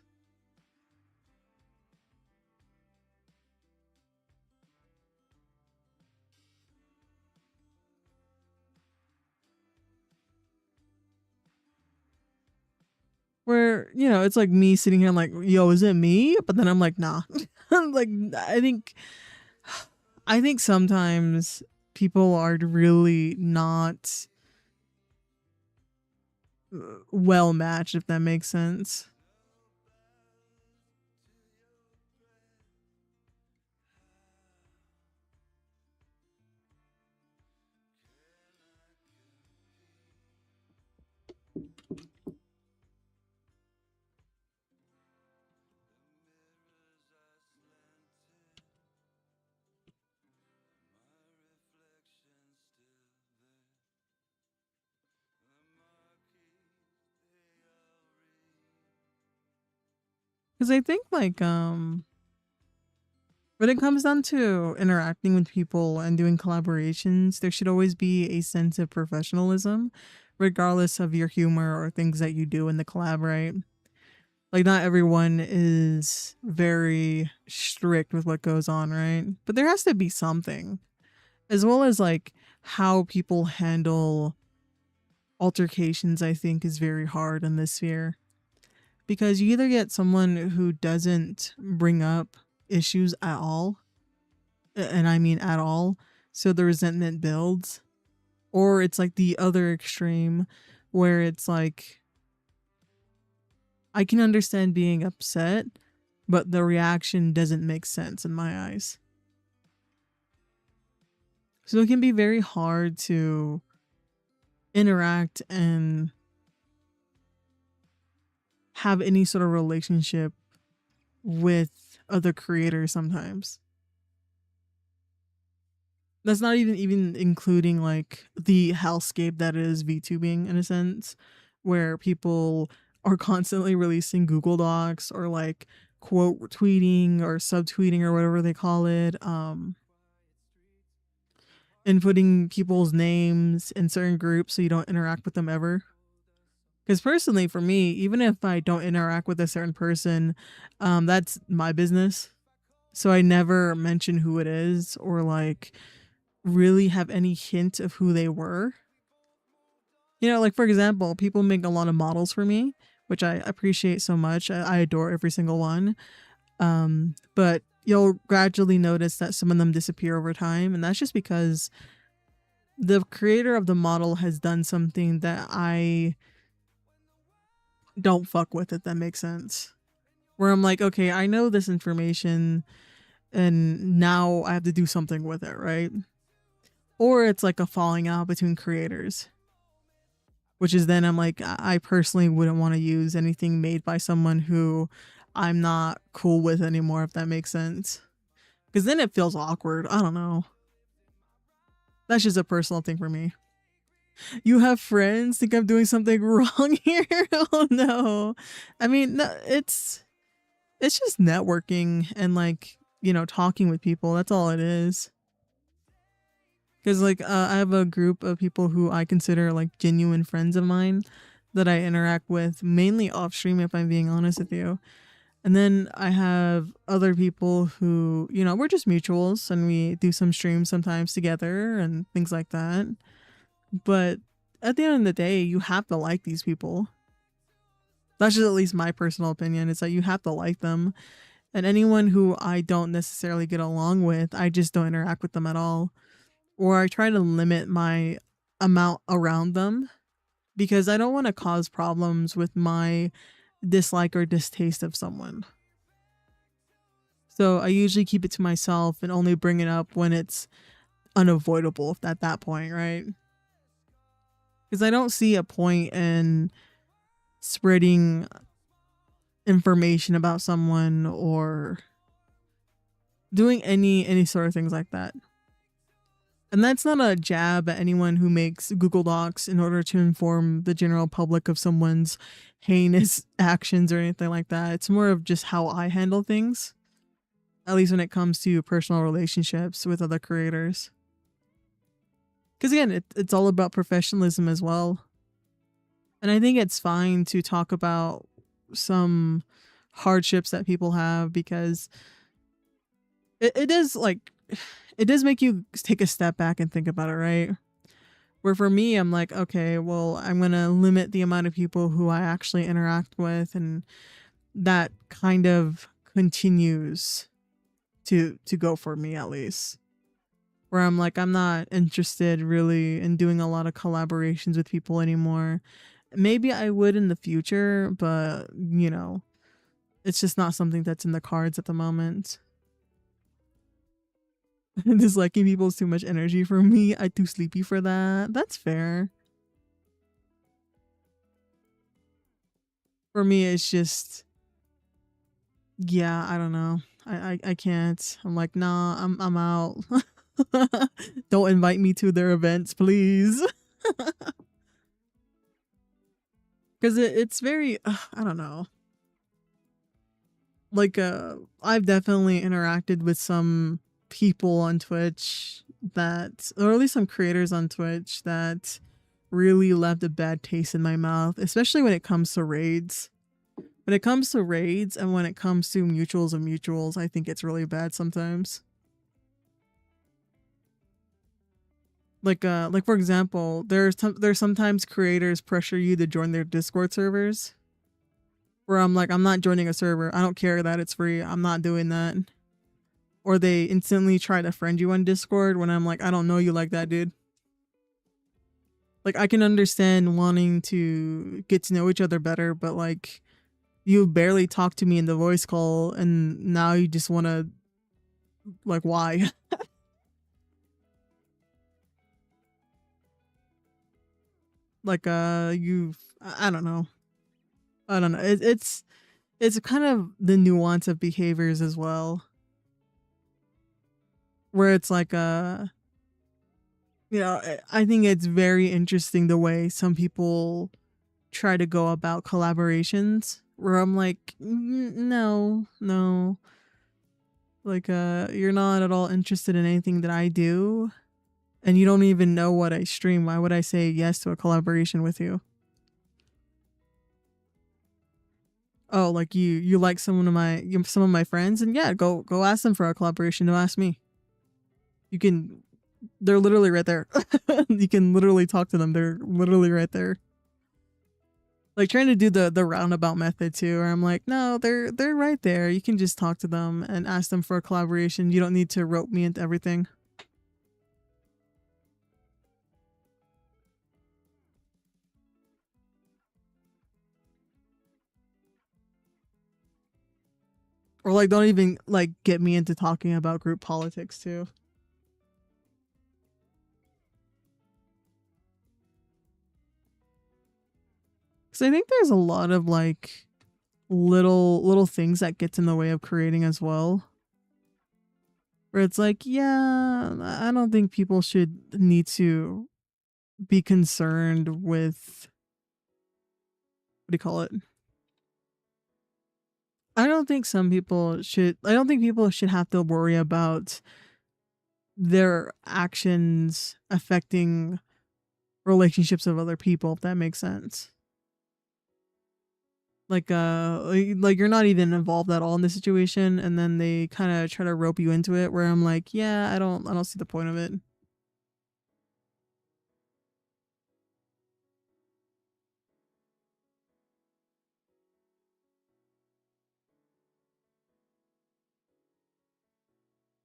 Where, it's like me sitting here like, yo, is it me? But then I'm like, nah. Like, I think sometimes people are really not well matched, if that makes sense. Because I think like when it comes down to interacting with people and doing collaborations, there should always be a sense of professionalism, regardless of your humor or things that you do in the collab, right? Like, not everyone is very strict with what goes on, right? But there has to be something, as well as like how people handle altercations. I think is very hard in this sphere, because you either get someone who doesn't bring up issues at all, and I mean at all, so the resentment builds, or it's like the other extreme where it's like, I can understand being upset, but the reaction doesn't make sense in my eyes. So it can be very hard to interact and have any sort of relationship with other creators sometimes. That's not even including like the hellscape that is VTubing, in a sense, where people are constantly releasing Google Docs or like quote tweeting or subtweeting or whatever they call it, and putting people's names in certain groups so you don't interact with them ever. Because personally, for me, even if I don't interact with a certain person, that's my business. So I never mention who it is or like really have any hint of who they were. You know, like for example, people make a lot of models for me, which I appreciate so much. I adore every single one. But you'll gradually notice that some of them disappear over time, and that's just because the creator of the model has done something that I don't fuck with, if that makes sense. Where I'm like, okay, I know this information and now I have to do something with it, right? Or it's like a falling out between creators, which is then I'm like, I personally wouldn't want to use anything made by someone who I'm not cool with anymore, if that makes sense. Because then it feels awkward. I don't know. That's just a personal thing for me. You have friends think I'm doing something wrong here? Oh no. I mean, no, it's just networking and like, you know, talking with people. That's all it is. Because like I have a group of people who I consider like genuine friends of mine that I interact with mainly off stream, if I'm being honest with you. And then I have other people who, you know, we're just mutuals and we do some streams sometimes together and things like that. But at the end of the day, you have to like these people. That's just at least my personal opinion, is that you have to like them. And anyone who I don't necessarily get along with, I just don't interact with them at all. Or I try to limit my amount around them, because I don't want to cause problems with my dislike or distaste of someone. So I usually keep it to myself and only bring it up when it's unavoidable at that point, right? Because I don't see a point in spreading information about someone or doing any sort of things like that. And that's not a jab at anyone who makes Google Docs in order to inform the general public of someone's heinous actions or anything like that. It's more of just how I handle things, at least when it comes to personal relationships with other creators. Because again, it's all about professionalism as well. And I think it's fine to talk about some hardships that people have, because it is like, it does make you take a step back and think about it, right? Where for me, I'm like, okay, well, I'm going to limit the amount of people who I actually interact with. And that kind of continues to go for me, at least. Where I'm like, I'm not interested really in doing a lot of collaborations with people anymore. Maybe I would in the future, but, you know, it's just not something that's in the cards at the moment. Disliking people is too much energy for me. I'm too sleepy for that. That's fair. For me, it's just, yeah, I don't know. I can't. I'm like, nah, I'm out. Don't invite me to their events, please. Because it's very, I don't know. Like, I've definitely interacted with some people on Twitch that, or at least some creators on Twitch that really left a bad taste in my mouth, especially when it comes to raids. When it comes to raids and when it comes to mutuals and mutuals, I think it's really bad sometimes. Like for example, there's sometimes creators pressure you to join their Discord servers. Where I'm like, I'm not joining a server. I don't care that it's free. I'm not doing that. Or they instantly try to friend you on Discord when I'm like, I don't know you like that, dude. Like, I can understand wanting to get to know each other better, but like, you barely talk to me in the voice call and now you just want to, like, why? Like, I don't know. I don't know. It's kind of the nuance of behaviors as well. Where it's like, you know, I think it's very interesting the way some people try to go about collaborations where I'm like, No, no. Like, you're not at all interested in anything that I do, and you don't even know what I stream. Why would I say yes to a collaboration with you? Oh, like you like some of my friends, and yeah, go ask them for a collaboration. Don't ask me. You can, they're literally right there. You can literally talk to them. They're literally right there. Like trying to do the roundabout method too, where I'm like, no, they're right there. You can just talk to them and ask them for a collaboration. You don't need to rope me into everything. Or like don't even like get me into talking about group politics too. Cause I think there's a lot of like little things that gets in the way of creating as well. Where it's like, yeah, I don't think people should need to be concerned with, what do you call it? I don't think people should have to worry about their actions affecting relationships of other people, if that makes sense. Like you're not even involved at all in the situation and then they kind of try to rope you into it where I'm like, yeah, I don't see the point of it.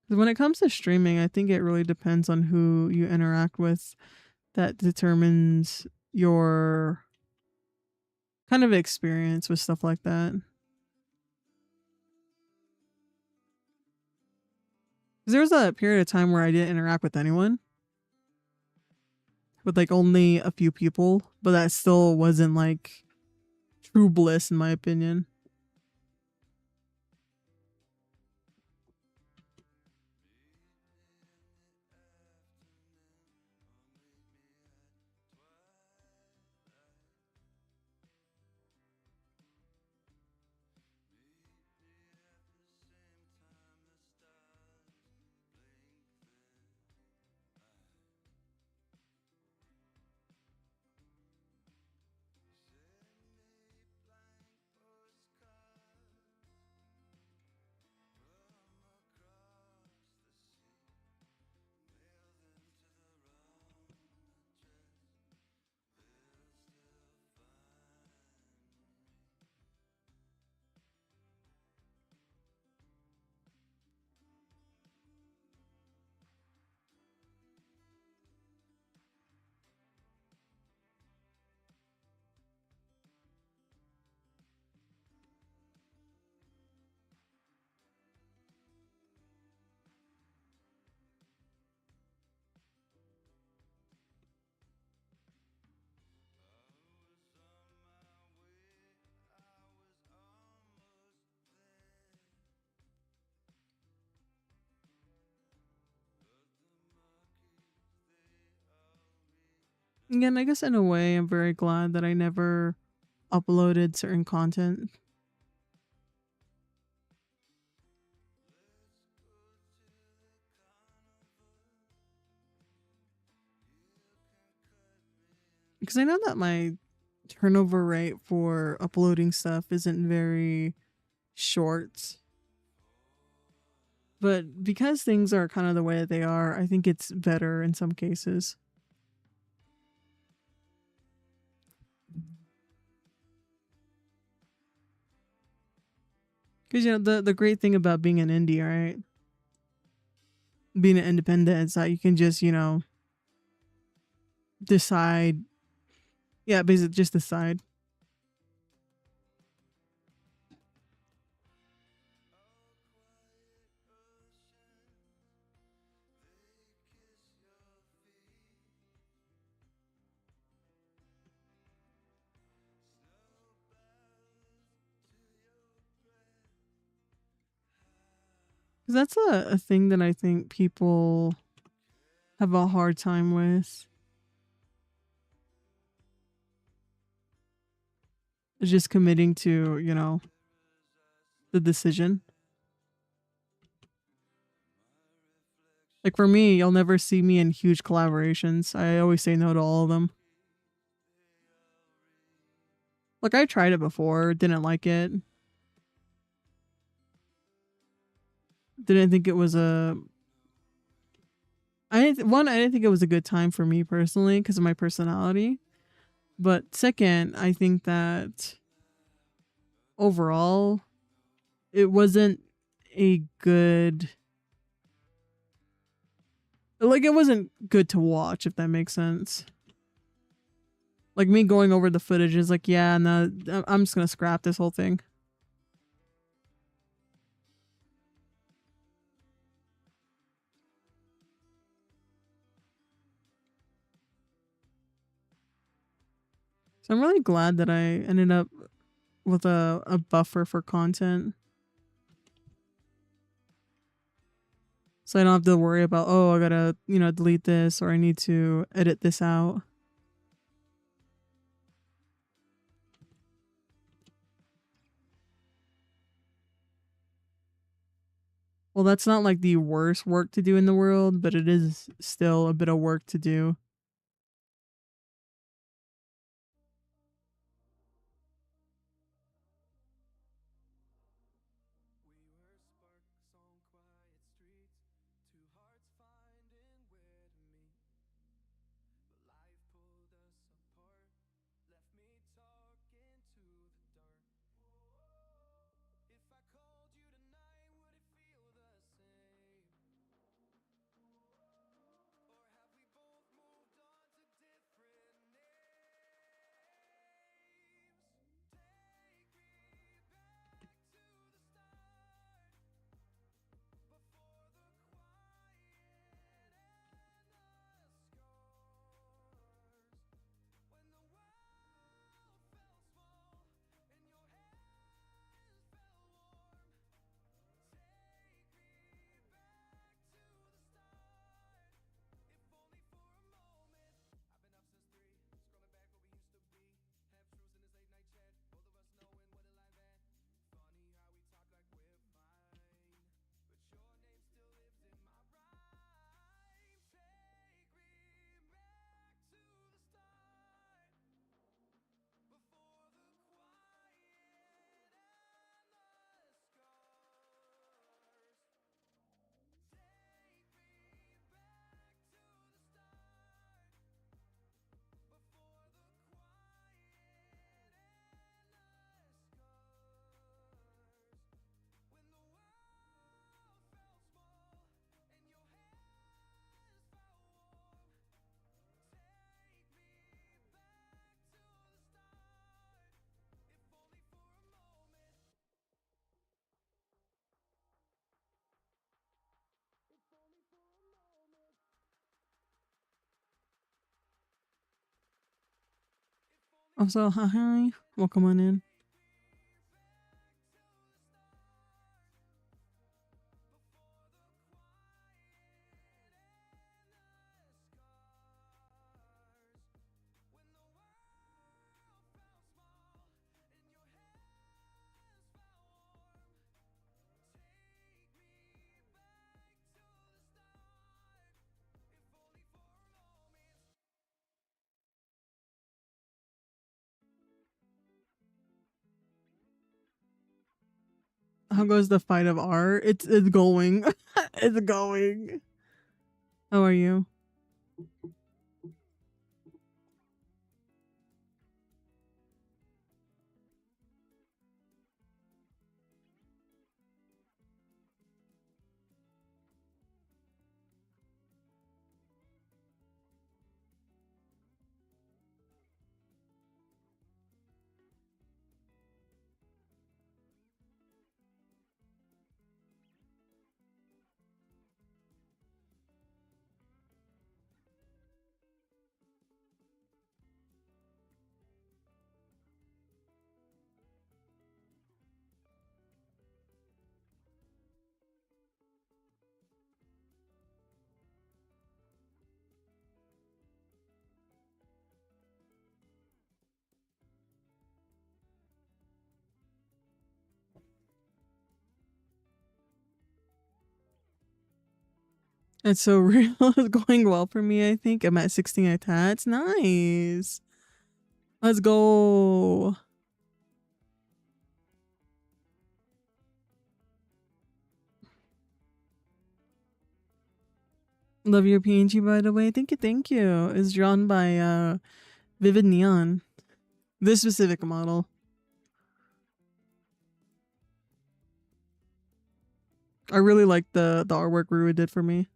'Cause when it comes to streaming, I think it really depends on who you interact with that determines your kind of experience with stuff like that. 'Cause there was a period of time where I didn't interact with anyone, with like only a few people, but that still wasn't like true bliss in my opinion. Again, I guess in a way I'm very glad that I never uploaded certain content. Because I know that my turnover rate for uploading stuff isn't very short. But because things are kind of the way that they are, I think it's better in some cases. Because, you know, the great thing about being an indie, right? Being an independent is that you can just, you know, decide. Yeah, basically just decide. Because that's a thing that I think people have a hard time with. Is just committing to, you know, the decision. Like for me, you'll never see me in huge collaborations. I always say no to all of them. Like I tried it before, didn't like it. Didn't think it was a I didn't think it was a good time for me personally because of my personality. But second, I think that overall it wasn't a good like it wasn't good to watch, if that makes sense. Like me going over the footage is like, yeah, no, I'm just gonna scrap this whole thing. So I'm really glad that I ended up with a buffer for content. So I don't have to worry about, oh, I gotta, you know, delete this or I need to edit this out. Well, that's not like the worst work to do in the world, but it is still a bit of work to do. Also, hi, welcome on in. How goes the fight of art? It's going. It's going. How are you? It's so real. It's going well for me, I think. I'm at 16 attacks. Nice. Let's go. Love your PNG, by the way. Thank you, thank you. It's drawn by Vivid Neon. This specific model. I really like the artwork Rua did for me.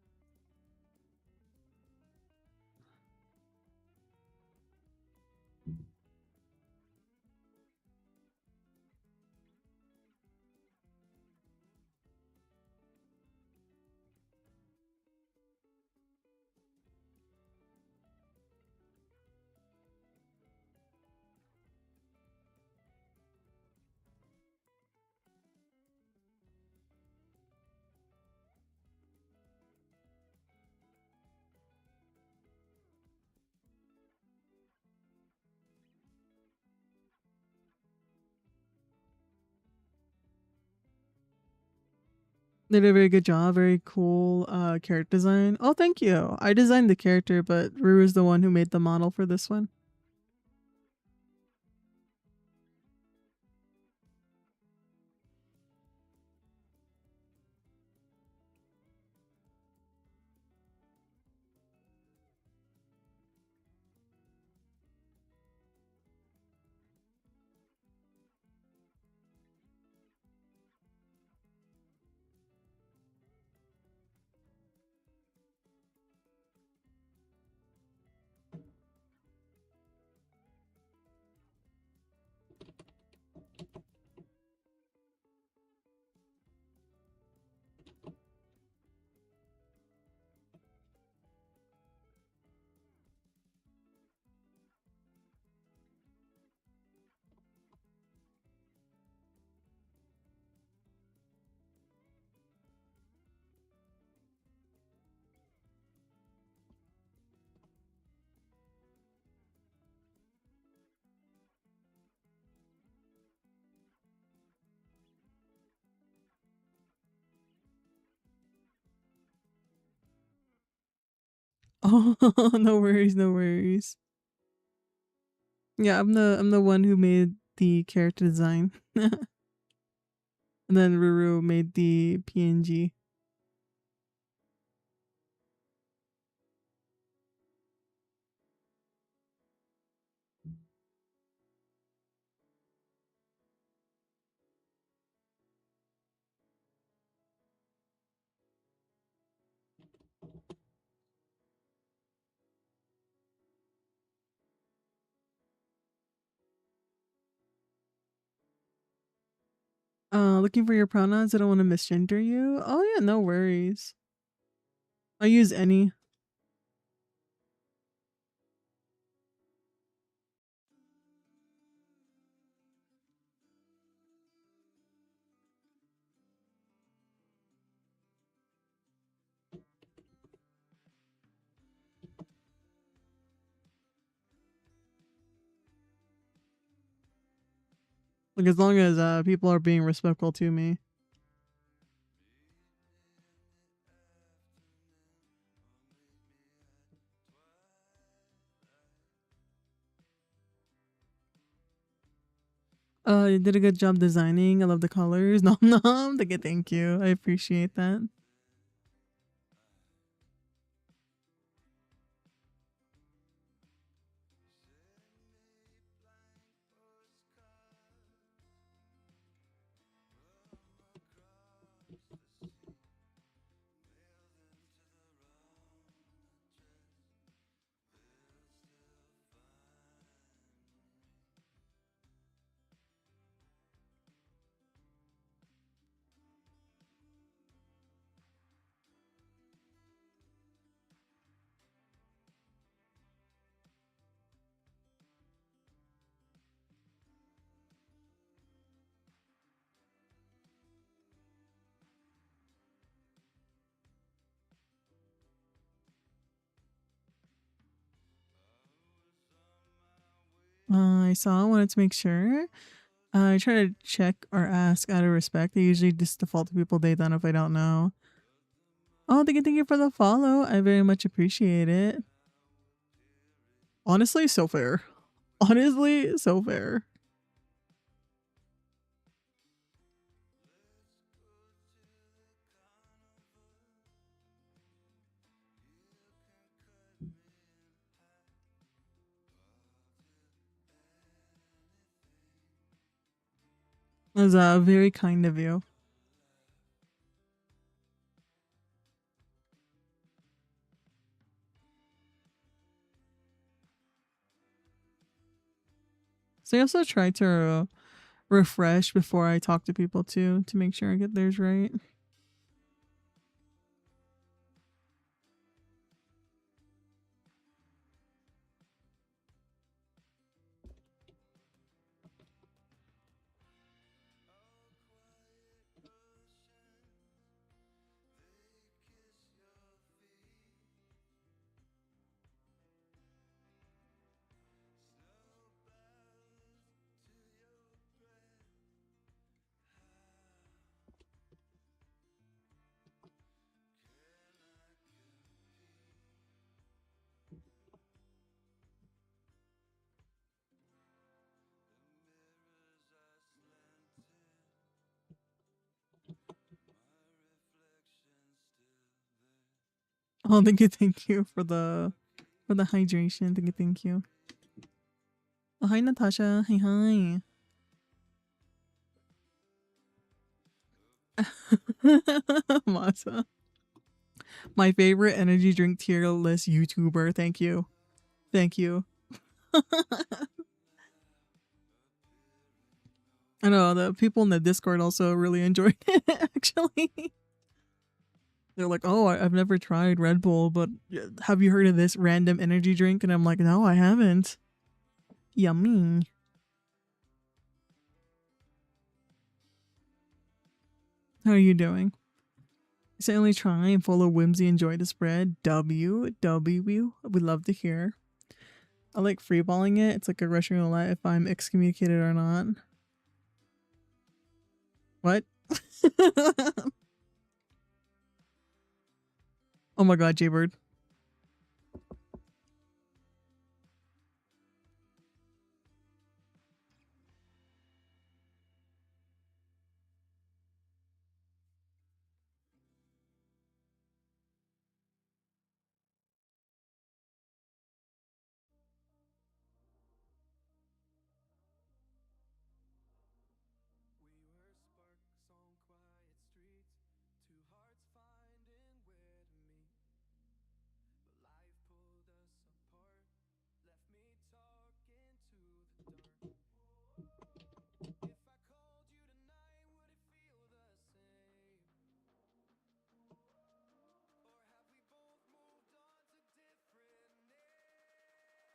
They did a very good job. Very cool character design. Oh, thank you. I designed the character, but Rue is the one who made the model for this one. Oh, no worries, no worries. Yeah, I'm the one who made the character design. And then Ruru made the PNG. Looking for your pronouns. I don't want to misgender you. Oh yeah, no worries. I use any. Like as long as people are being respectful to me. You did a good job designing. I love the colors. Nom nom. Thank you. I appreciate that. I saw. Wanted to make sure. I try to check or ask out of respect. I usually just default to people they done if I don't know. Oh, thank you for the follow. I very much appreciate it. Honestly, so fair. Honestly, so fair. That was very kind of you. So I also try to refresh before I talk to people too, to make sure I get theirs right. Oh, thank you for the hydration. Thank you. Oh, hi Natasha. Hi. Masa. My favorite energy drink tier list YouTuber. Thank you. Thank you. I know the people in the Discord also really enjoyed it, actually. They're like, oh, I've never tried Red Bull, but have you heard of this random energy drink? And I'm like, no, I haven't. Yummy. How are you doing? Certainly try and follow Whimsy. Enjoy the spread. W. We'd love to hear. I like freeballing it. It's like a Russian roulette if I'm excommunicated or not. What? Oh my god, Jaybird.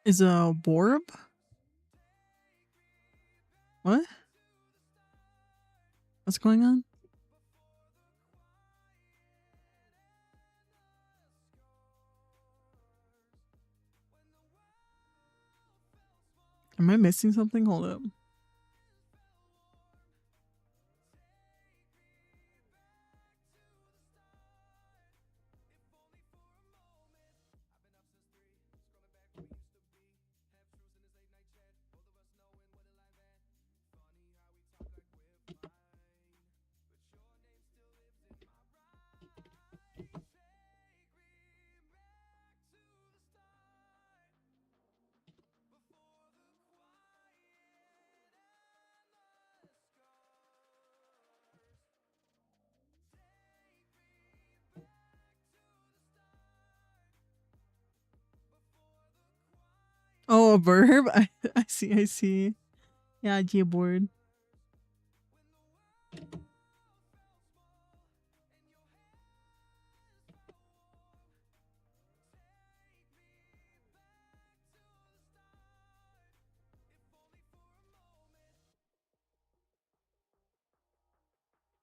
Is a Borb? What? What's going on? Am I missing something? Hold up. a verb? I see, I see. Yeah, Gboard.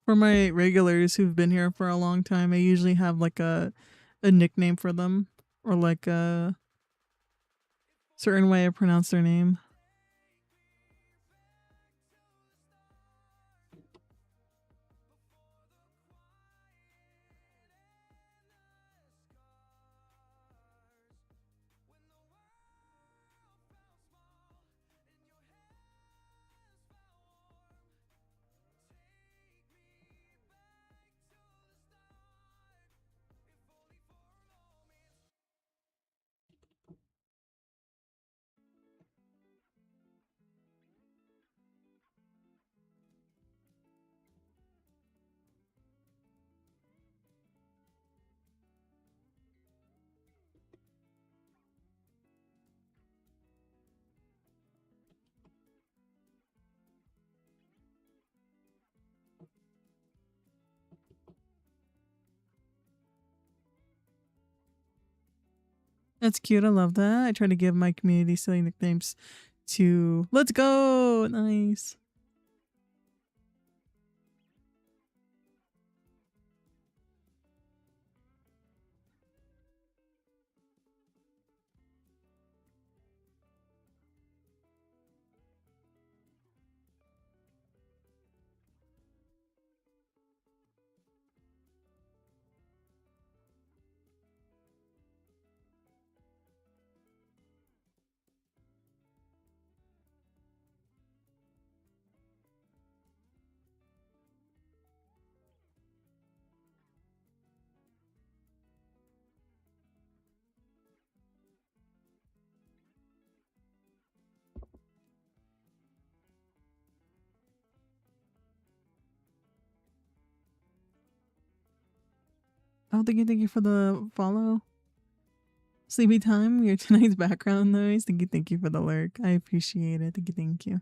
For my regulars who've been here for a long time, I usually have like a nickname for them or like a certain way I pronounce their name. That's cute. I love that. I try to give my community silly nicknames to let's go. Nice. Oh, thank you for the follow. Sleepy time, your tonight's background noise. Thank you for the lurk. I appreciate it. Thank you.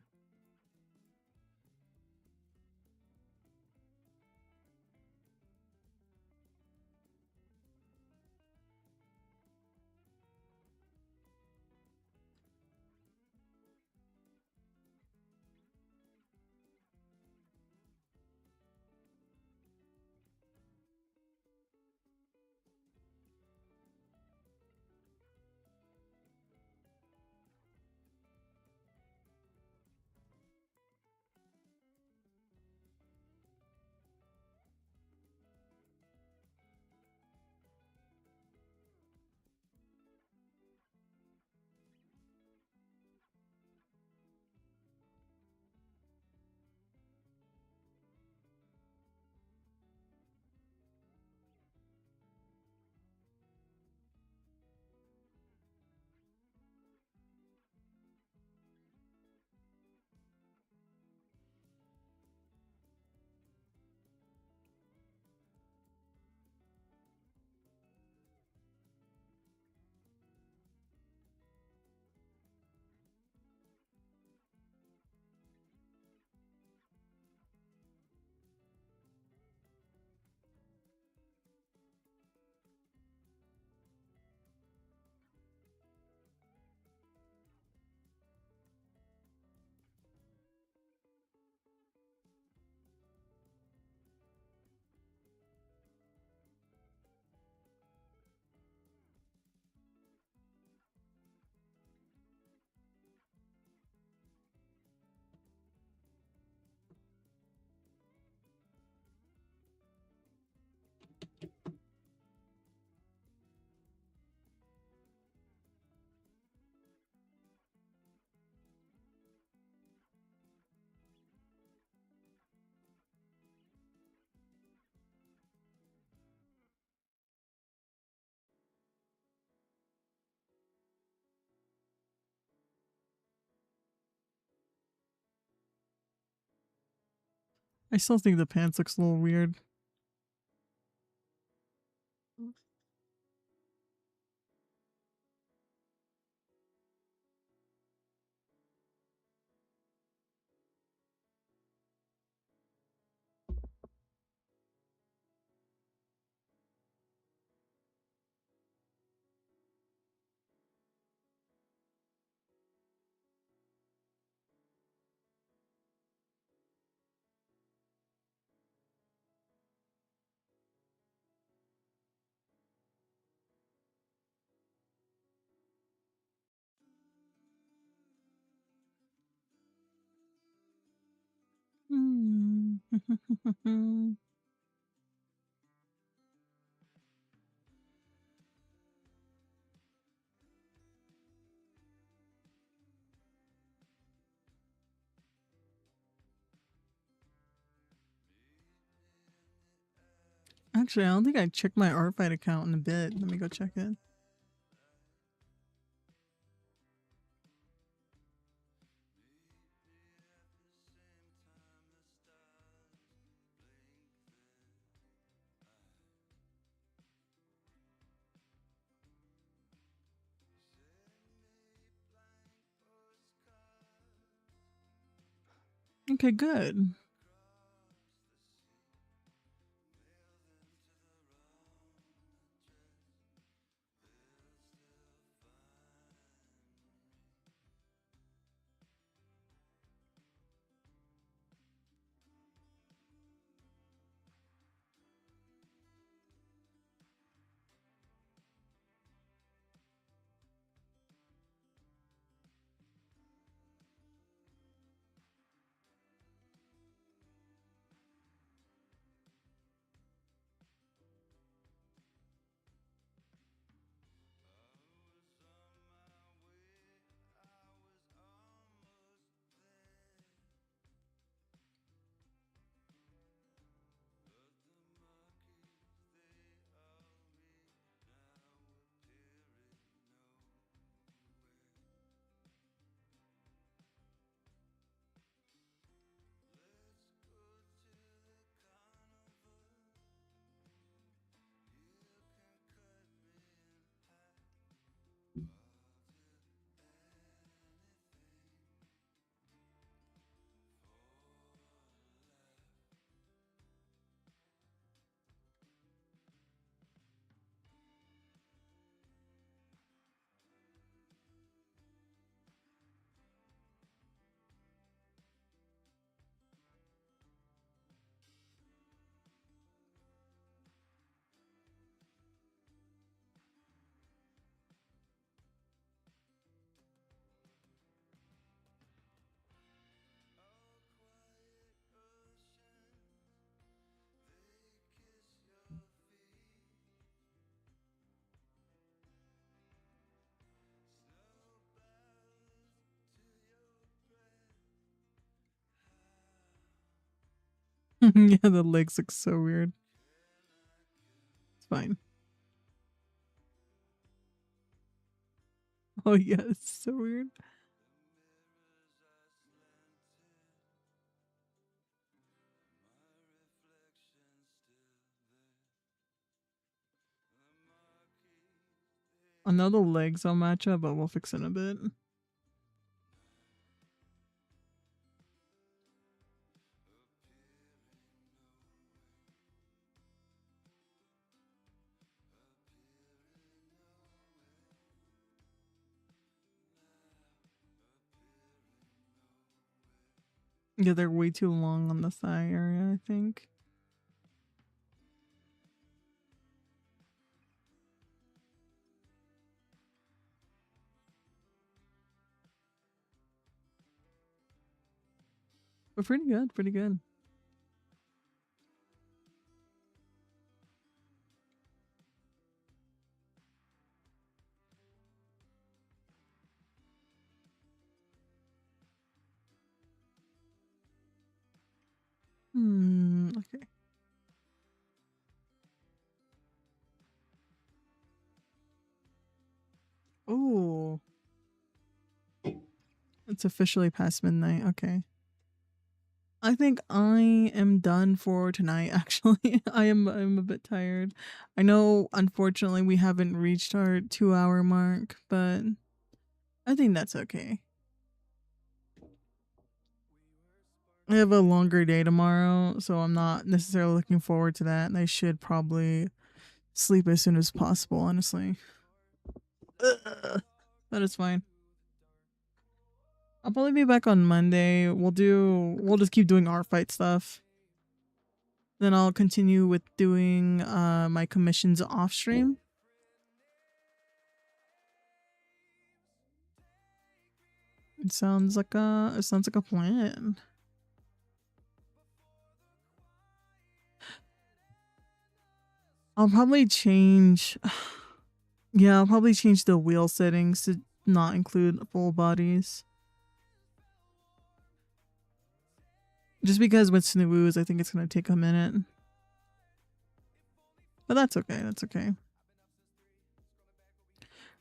I still think the pants looks a little weird. Actually, I don't think I checked my Artfight account in a bit. Let me go check it. Okay, good. Yeah, the legs look so weird. It's fine. Oh yeah, it's so weird. I know the legs I'll match up, but we'll fix it in a bit. Yeah, they're way too long on the thigh area, I think. But pretty good, pretty good. Okay. Oh, it's officially past midnight. Okay. I think I am done for tonight, actually. I'm a bit tired. I know unfortunately we haven't reached our 2-hour mark, but I think that's okay. I have a longer day tomorrow, so I'm not necessarily looking forward to that. And I should probably sleep as soon as possible, honestly. Ugh. But it's fine. I'll probably be back on Monday. We'll just keep doing our fight stuff. Then I'll continue with doing my commissions off stream. It sounds like a plan. I'll probably change. Yeah, I'll probably change the wheel settings to not include full bodies. Just because with Snooze, I think it's gonna take a minute. But that's okay. That's okay.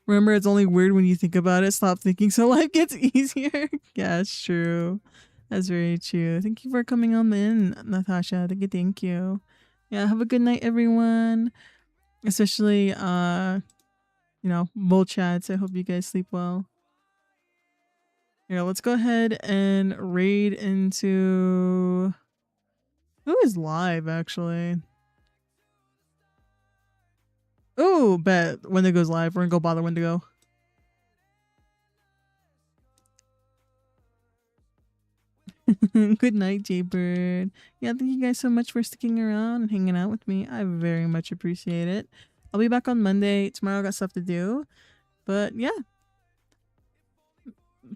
Remember, it's only weird when you think about it. Stop thinking so life gets easier. Yeah, it's true. That's very true. Thank you for coming on in, Natasha. Thank you. Yeah, have a good night, everyone. Especially you know, bull chats. I hope you guys sleep well. Here, let's go ahead and raid into who is live actually. Oh, bet Wendigo goes live. We're gonna go bother Wendigo. Good night, Jaybird. Yeah, thank you guys so much for sticking around and hanging out with me. I very much appreciate it. I'll be back on Monday. Tomorrow I got stuff to do. But yeah,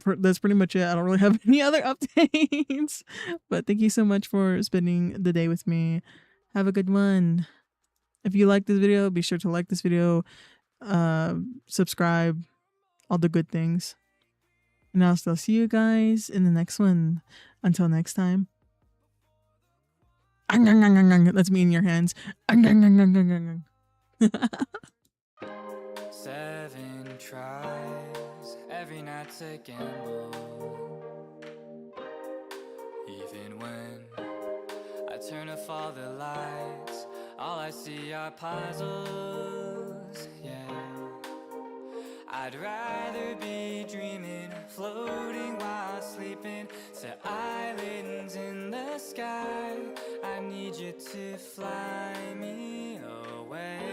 that's pretty much it. I don't really have any other updates. But thank you so much for spending the day with me. Have a good one. If you like this video, be sure to like this video, subscribe, all the good things. And I'll still see you guys in the next one. Until next time. That's me in your hands. 7 tries, every night's a gamble. Even when I turn off all the lights, all I see are puzzles, yeah. I'd rather be dreaming, floating while sleeping, to islands in the sky. I need you to fly me away.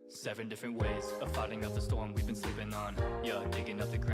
7 different ways of fighting off the storm we've been sleeping on. Yeah, digging up the ground.